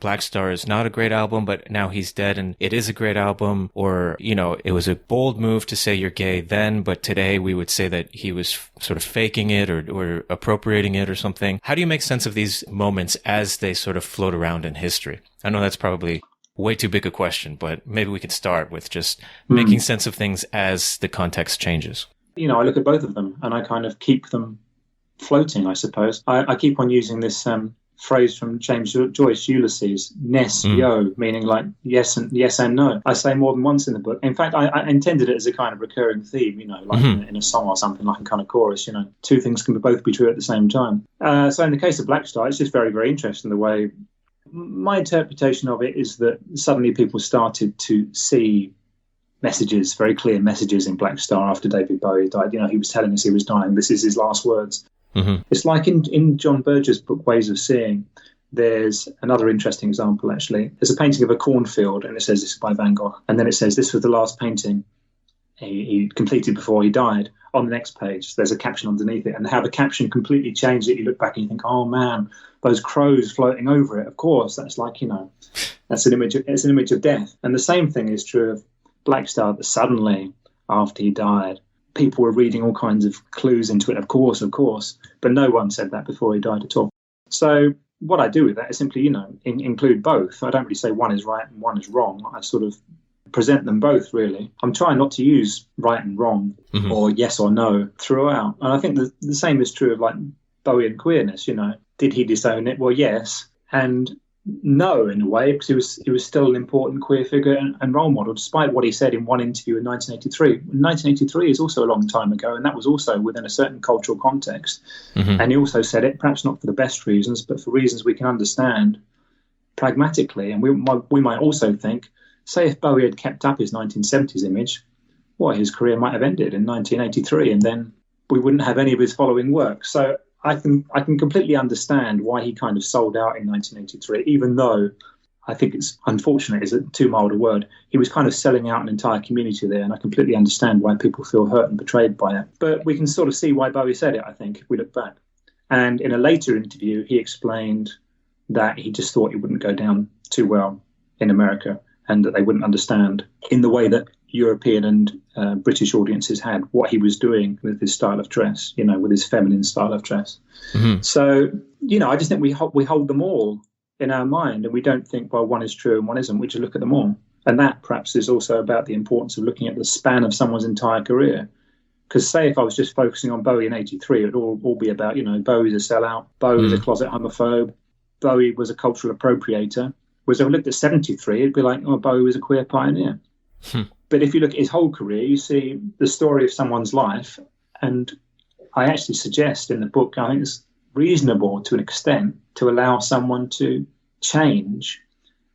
Blackstar is not a great album, but now he's dead and it is a great album, or, it was a bold move to say you're gay then, but today we would say that he was sort of faking it or appropriating it or something. How do you make sense of these moments as they sort of float around in history? I know that's probably way too big a question, but maybe we could start with just making sense of things as the context changes. I look at both of them and I kind of keep them floating, I suppose. I keep on using this phrase from James Joyce, Ulysses, nes, yo, meaning like yes and no. I say more than once in the book. In fact, I intended it as a kind of recurring theme, like in a song or something, like a kind of chorus, two things can both be true at the same time. So in the case of Blackstar, it's just very, very interesting the way. My interpretation of it is that suddenly people started to see messages, very clear messages in Blackstar after David Bowie died. He was telling us he was dying. This is his last words. Mm-hmm. It's like in John Berger's book, Ways of Seeing, there's another interesting example, actually. There's a painting of a cornfield, and it says this is by Van Gogh. And then it says this was the last painting he completed before he died. On the next page, there's a caption underneath it, and how the caption completely changed it. You look back and you think, oh man, those crows floating over it. Of course, that's like, that's an image. It's an image of death. And the same thing is true of Blackstar. That suddenly, after he died, people were reading all kinds of clues into it. Of course, but no one said that before he died at all. So what I do with that is simply, include both. I don't really say one is right and one is wrong. I sort of present them both, really. I'm trying not to use right and wrong or yes or no throughout. And I think the same is true of like Bowie and queerness. Did he disown it? Well, yes, and no, in a way, because he was still an important queer figure and role model, despite what he said in one interview in 1983. 1983 is also a long time ago, and that was also within a certain cultural context. And he also said it, perhaps not for the best reasons, but for reasons we can understand pragmatically. And we might also think, say if Bowie had kept up his 1970s image, his career might have ended in 1983, and then we wouldn't have any of his following work. So I can completely understand why he kind of sold out in 1983, even though I think it's unfortunate, is too mild a word. He was kind of selling out an entire community there, and I completely understand why people feel hurt and betrayed by it. But we can sort of see why Bowie said it, I think, if we look back. And in a later interview, he explained that he just thought it wouldn't go down too well in America, and that they wouldn't understand in the way that European and British audiences had what he was doing with his style of dress, with his feminine style of dress. So, I just think we hold them all in our mind, and we don't think, well, one is true and one isn't. We just look at them all. And that perhaps is also about the importance of looking at the span of someone's entire career. Because say if I was just focusing on Bowie in 83, it would all be about, Bowie's a sellout, Bowie's a closet homophobe, Bowie was a cultural appropriator. Whereas if I looked at 73, it'd be like, Bowie was a queer pioneer. But if you look at his whole career, you see the story of someone's life. And I actually suggest in the book, I think it's reasonable to an extent to allow someone to change.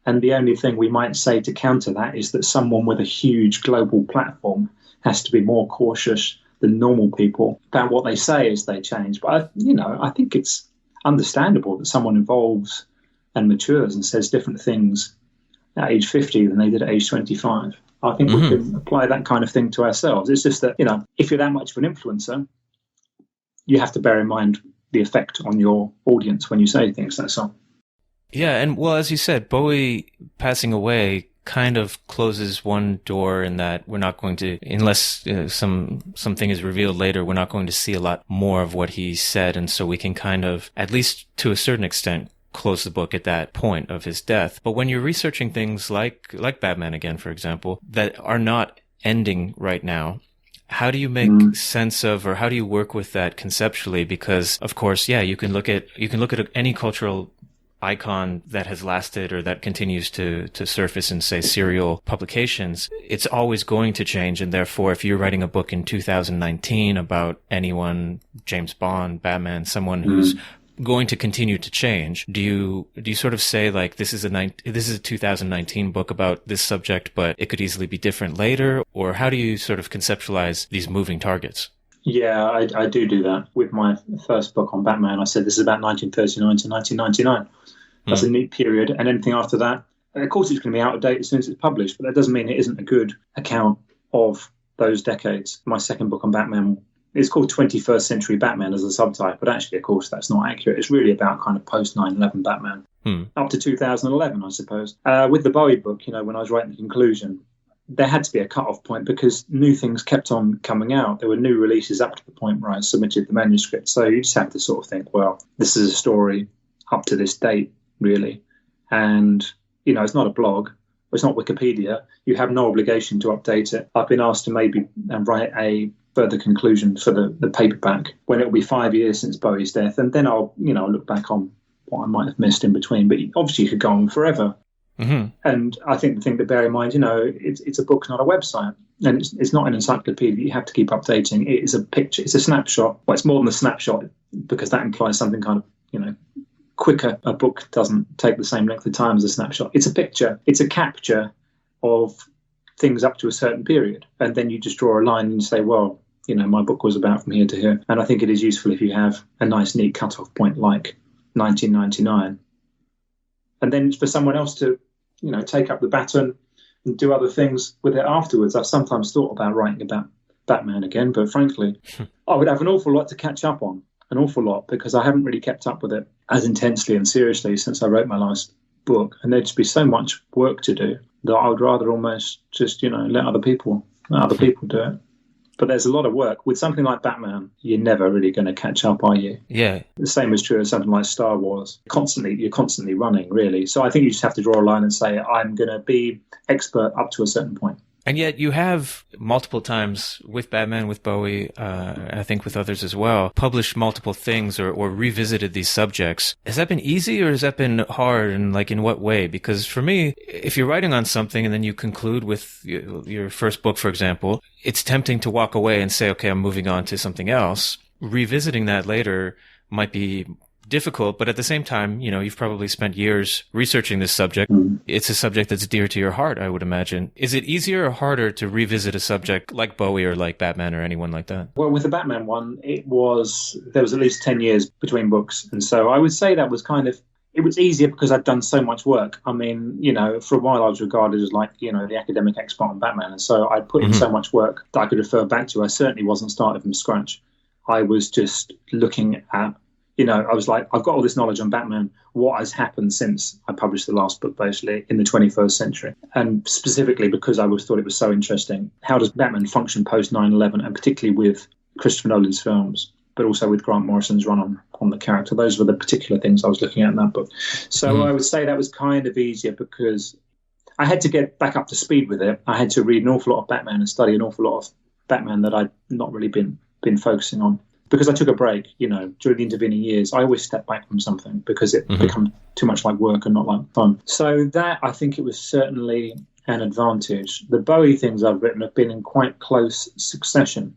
And the only thing we might say to counter that is that someone with a huge global platform has to be more cautious than normal people about what they say as they change. But, I think it's understandable that someone evolves and matures and says different things at age 50 than they did at age 25. I think we can apply that kind of thing to ourselves. It's just that, if you're that much of an influencer, you have to bear in mind the effect on your audience when you say things. That's all. Yeah, and well, as you said, Bowie passing away kind of closes one door in that we're not going to, unless something is revealed later, we're not going to see a lot more of what he said. And so we can kind of, at least to a certain extent, close the book at that point of his death. But when you're researching things like Batman Again, for example, that are not ending right now, how do you make sense of, or how do you work with that conceptually? Because of course, you can look at any cultural icon that has lasted or that continues to surface in, say, serial publications. It's always going to change. And therefore, if you're writing a book in 2019 about anyone, James Bond, Batman, someone who's going to continue to change, do you sort of say like this is a 2019 book about this subject, but it could easily be different later? Or how do you sort of conceptualize these moving targets? Yeah, I do that. With my first book on Batman, I said this is about 1939 to 1999. That's a neat period. And anything after that, of course, it's going to be out of date as soon as it's published, but that doesn't mean it isn't a good account of those decades. My second book on Batman, it's called 21st Century Batman as a subtitle, but actually, of course, that's not accurate. It's really about kind of post 9/11 Batman, up to 2011, I suppose. With the Bowie book, when I was writing the conclusion, there had to be a cut-off point because new things kept on coming out. There were new releases up to the point where I submitted the manuscript. So you just have to sort of think, well, this is a story up to this date, really. And, it's not a blog. It's not Wikipedia. You have no obligation to update it. I've been asked to maybe write a further conclusion for the paperback when it'll be 5 years since Bowie's death. And then I'll look back on what I might have missed in between. But obviously you could go on forever. Mm-hmm. And I think the thing to bear in mind, it's a book, not a website. And it's not an encyclopedia. You have to keep updating. It is a picture. It's a snapshot. Well, it's more than a snapshot because that implies something kind of, quicker. A book doesn't take the same length of time as a snapshot. It's a picture. It's a capture of things up to a certain period. And then you just draw a line and you say, well, my book was about from here to here. And I think it is useful if you have a nice, neat cut-off point like 1999. And then for someone else to, take up the baton and do other things with it afterwards. I've sometimes thought about writing about Batman again, but frankly, I would have an awful lot to catch up on, an awful lot, because I haven't really kept up with it as intensely and seriously since I wrote my last book. And there'd just be so much work to do that I would rather almost just, let other people do it. But there's a lot of work. With something like Batman, you're never really going to catch up, are you? Yeah. The same is true of something like Star Wars. You're constantly running, really. So I think you just have to draw a line and say, I'm going to be expert up to a certain point. And yet you have multiple times with Batman, with Bowie, I think with others as well, published multiple things or revisited these subjects. Has that been easy or has that been hard, and in what way? Because for me, if you're writing on something and then you conclude with your first book, for example, it's tempting to walk away and say, okay, I'm moving on to something else. Revisiting that later might be difficult, but at the same time, you've probably spent years researching this subject. It's a subject that's dear to your heart, I would imagine. Is it easier or harder to revisit a subject like Bowie or like Batman or anyone like that? Well, with the Batman one, there was at least 10 years between books. And so I would say that was it was easier because I'd done so much work. I mean, for a while I was regarded as the academic expert on Batman. And so I'd put in so much work that I could refer back to. I certainly wasn't starting from scratch. I was just looking at, I was like, I've got all this knowledge on Batman. What has happened since I published the last book, basically, in the 21st century? And specifically because I always thought it was so interesting. How does Batman function post 9/11, and particularly with Christopher Nolan's films, but also with Grant Morrison's run on the character? Those were the particular things I was looking at in that book. So I would say that was kind of easier because I had to get back up to speed with it. I had to read an awful lot of Batman and study an awful lot of Batman that I'd not really been focusing on. Because I took a break, during the intervening years, I always stepped back from something because it became too much like work and not like fun. So that, I think it was certainly an advantage. The Bowie things I've written have been in quite close succession.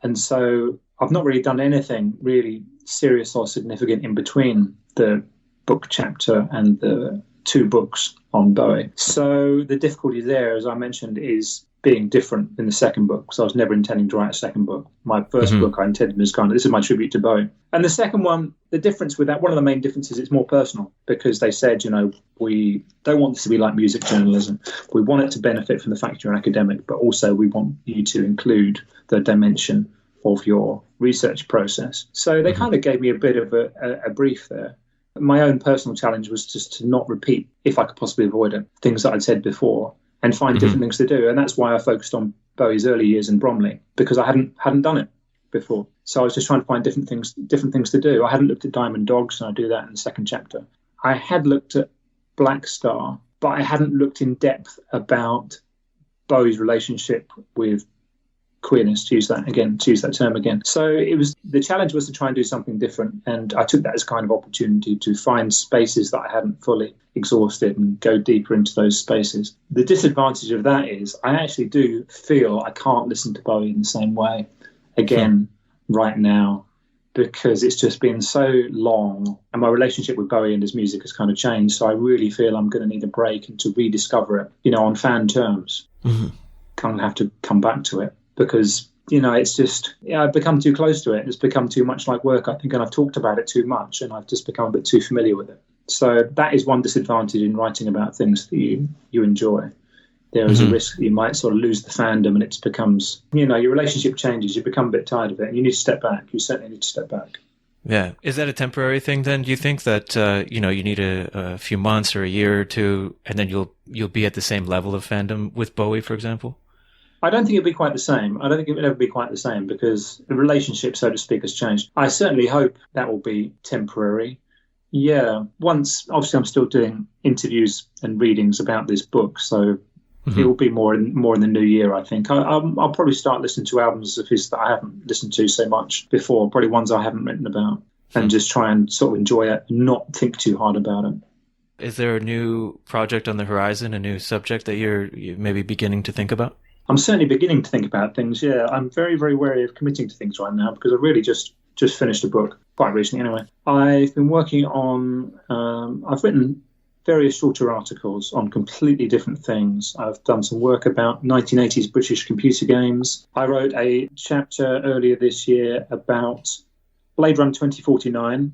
And so I've not really done anything really serious or significant in between the book chapter and the two books on Bowie. So the difficulty there, as I mentioned, is being different in the second book. So I was never intending to write a second book. My first book I intended was this is my tribute to Bowie. And the second one, the difference with that, one of the main differences, it's more personal because they said, we don't want this to be like music journalism. We want it to benefit from the fact you're an academic, but also we want you to include the dimension of your research process. So they kind of gave me a bit of a brief there. My own personal challenge was just to not repeat, if I could possibly avoid it, things that I'd said before, and find different things to do. And that's why I focused on Bowie's early years in Bromley, because I hadn't done it before. So I was just trying to find different things to do. I hadn't looked at Diamond Dogs, and I do that in the second chapter. I had looked at Blackstar, but I hadn't looked in depth about Bowie's relationship with queerness, to use that term again. So the challenge was to try and do something different, and I took that as kind of opportunity to find spaces that I hadn't fully exhausted and go deeper into those spaces. The disadvantage of that is I actually do feel I can't listen to Bowie in the same way again right now, because it's just been so long and my relationship with Bowie and his music has kind of changed. So I really feel I'm going to need a break and to rediscover it, on fan terms. Kind of have to come back to it. Because, it's just, I've become too close to it. It's become too much like work, I think, and I've talked about it too much, and I've just become a bit too familiar with it. So that is one disadvantage in writing about things that you enjoy. there is a risk that you might sort of lose the fandom and it becomes, your relationship changes, you become a bit tired of it and you need to step back. You certainly need to step back. Yeah. Is that a temporary thing then? Do you think that, you need a few months or a year or two and then you'll be at the same level of fandom with Bowie, for example? I don't think it'll be quite the same. I don't think it will ever be quite the same because the relationship, so to speak, has changed. I certainly hope that will be temporary. Yeah. Obviously I'm still doing interviews and readings about this book, so it will be more in the new year, I think. I'll probably start listening to albums of his that I haven't listened to so much before, probably ones I haven't written about, and just try and sort of enjoy it and not think too hard about it. Is there a new project on the horizon, a new subject that you're maybe beginning to think about? I'm certainly beginning to think about things, yeah. I'm very, very wary of committing to things right now because I've really just finished a book, quite recently anyway. I've been working on, I've written various shorter articles on completely different things. I've done some work about 1980s British computer games. I wrote a chapter earlier this year about Blade Runner 2049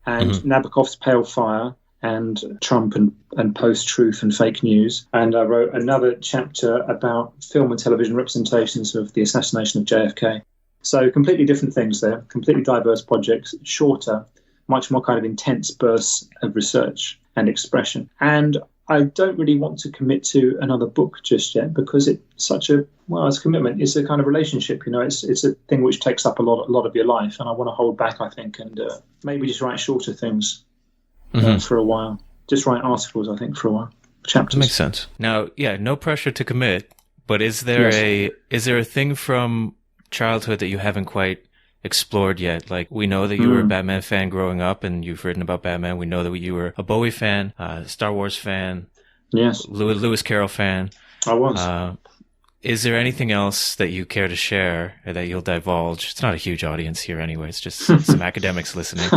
and Nabokov's Pale Fire and Trump and post-truth and fake news. And I wrote another chapter about film and television representations of the assassination of JFK. So completely different things there, completely diverse projects, shorter, much more kind of intense bursts of research and expression. And I don't really want to commit to another book just yet because it's such a, it's a commitment. It's a kind of relationship, it's a thing which takes up a lot of your life. And I want to hold back, I think, and maybe just write shorter things for a while. Just write articles, I think, for a while. Chapters. That makes sense. Now, yeah, no pressure to commit, but is there a thing from childhood that you haven't quite explored yet? Like, we know that you were a Batman fan growing up and you've written about Batman. We know that you were a Bowie fan, Star Wars fan, Lewis Carroll fan. I was. Is there anything else that you care to share or that you'll divulge? It's not a huge audience here anyway. It's just some academics listening.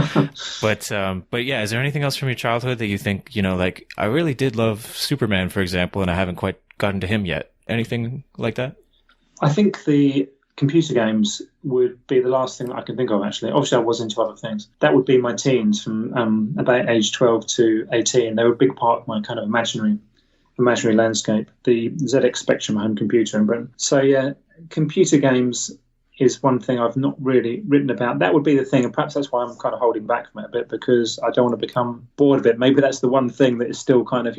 But yeah, is there anything else from your childhood that you think, like, I really did love Superman, for example, and I haven't quite gotten to him yet? Anything like that? I think the computer games would be the last thing that I can think of, actually. Obviously, I was into other things. That would be my teens from about age 12 to 18. They were a big part of my kind of imaginary landscape, the ZX Spectrum home computer in Britain. So, yeah, computer games is one thing I've not really written about. That would be the thing, and perhaps that's why I'm kind of holding back from it a bit, because I don't want to become bored of it. Maybe that's the one thing that is still kind of,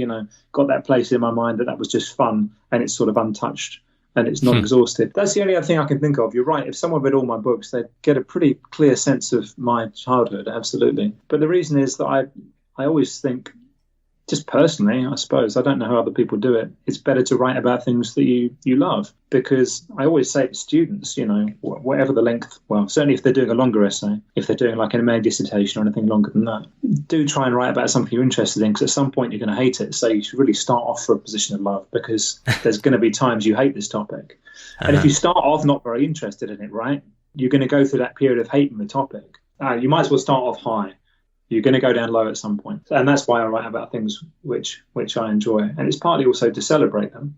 got that place in my mind that was just fun and it's sort of untouched and it's not exhausted. That's the only other thing I can think of. You're right. If someone read all my books, they'd get a pretty clear sense of my childhood, absolutely. But the reason is that I always think, just personally, I suppose, I don't know how other people do it, it's better to write about things that you love. Because I always say to students, whatever the length, well, certainly if they're doing a longer essay, if they're doing like an MA dissertation or anything longer than that, do try and write about something you're interested in, because at some point you're going to hate it. So you should really start off for a position of love, because there's going to be times you hate this topic. And if you start off not very interested in it, right, you're going to go through that period of hating the topic. You might as well start off high. You're going to go down low at some point. And that's why I write about things which I enjoy. And it's partly also to celebrate them.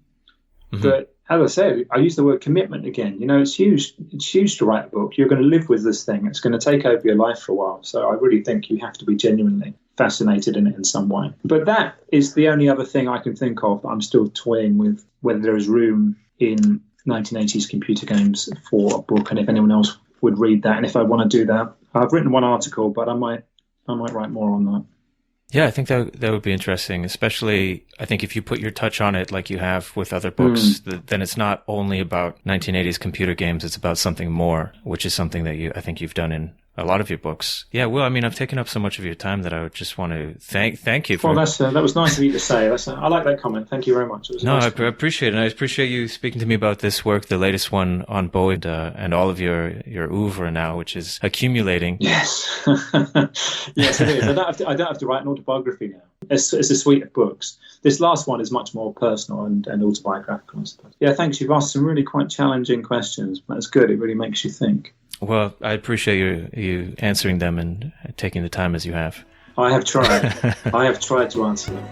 But as I said, I use the word commitment again. It's huge. It's huge to write a book. You're going to live with this thing. It's going to take over your life for a while. So I really think you have to be genuinely fascinated in it in some way. But that is the only other thing I can think of that I'm still toying with, whether there is room in 1980s computer games for a book, and if anyone else would read that. And if I want to do that, I've written one article, but I might write more on that. Yeah, I think that would be interesting, especially I think if you put your touch on it like you have with other books, then it's not only about 1980s computer games, it's about something more, which is something that I think you've done in a lot of your books. Yeah, well, I mean, I've taken up so much of your time that I would just want to thank you for... Well, that was nice of you to say. I like that comment. Thank you very much. It was nice. I appreciate it. And I appreciate you speaking to me about this work, the latest one on Bowie, and all of your oeuvre now, which is accumulating. Yes. Yes, it is. I don't have to write an autobiography now. It's a suite of books. This last one is much more personal and autobiographical, I suppose. Yeah, thanks. You've asked some really quite challenging questions. That's good. It really makes you think. Well, I appreciate you answering them and taking the time as you have. I have tried. I have tried to answer them.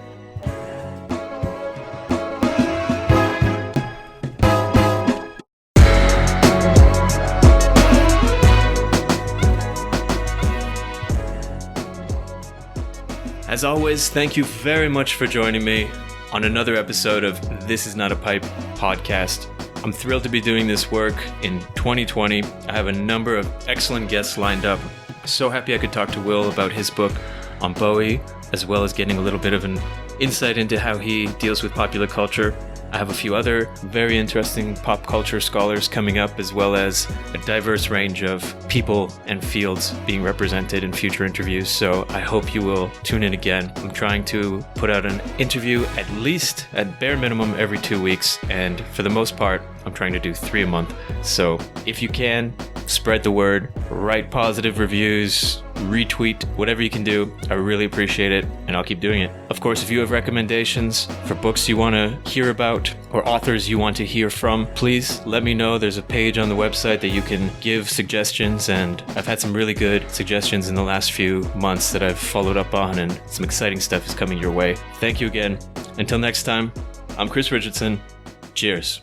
As always, thank you very much for joining me. on another episode of This Is Not a Pipe podcast. I'm thrilled to be doing this work in 2020. I have a number of excellent guests lined up. So happy I could talk to Will about his book on Bowie, as well as getting a little bit of an insight into how he deals with popular culture. I have a few other very interesting pop culture scholars coming up, as well as a diverse range of people and fields being represented in future interviews. So I hope you will tune in again. I'm trying to put out an interview at least, at bare minimum, every 2 weeks. And for the most part, I'm trying to do 3 a month. So if you can, spread the word, write positive reviews, retweet, whatever you can do. I really appreciate it, and I'll keep doing it. Of course, if you have recommendations for books you want to hear about or authors you want to hear from, please let me know. There's a page on the website that you can give suggestions, and I've had some really good suggestions in the last few months that I've followed up on, and some exciting stuff is coming your way. Thank you again. Until next time, I'm Chris Richardson. Cheers.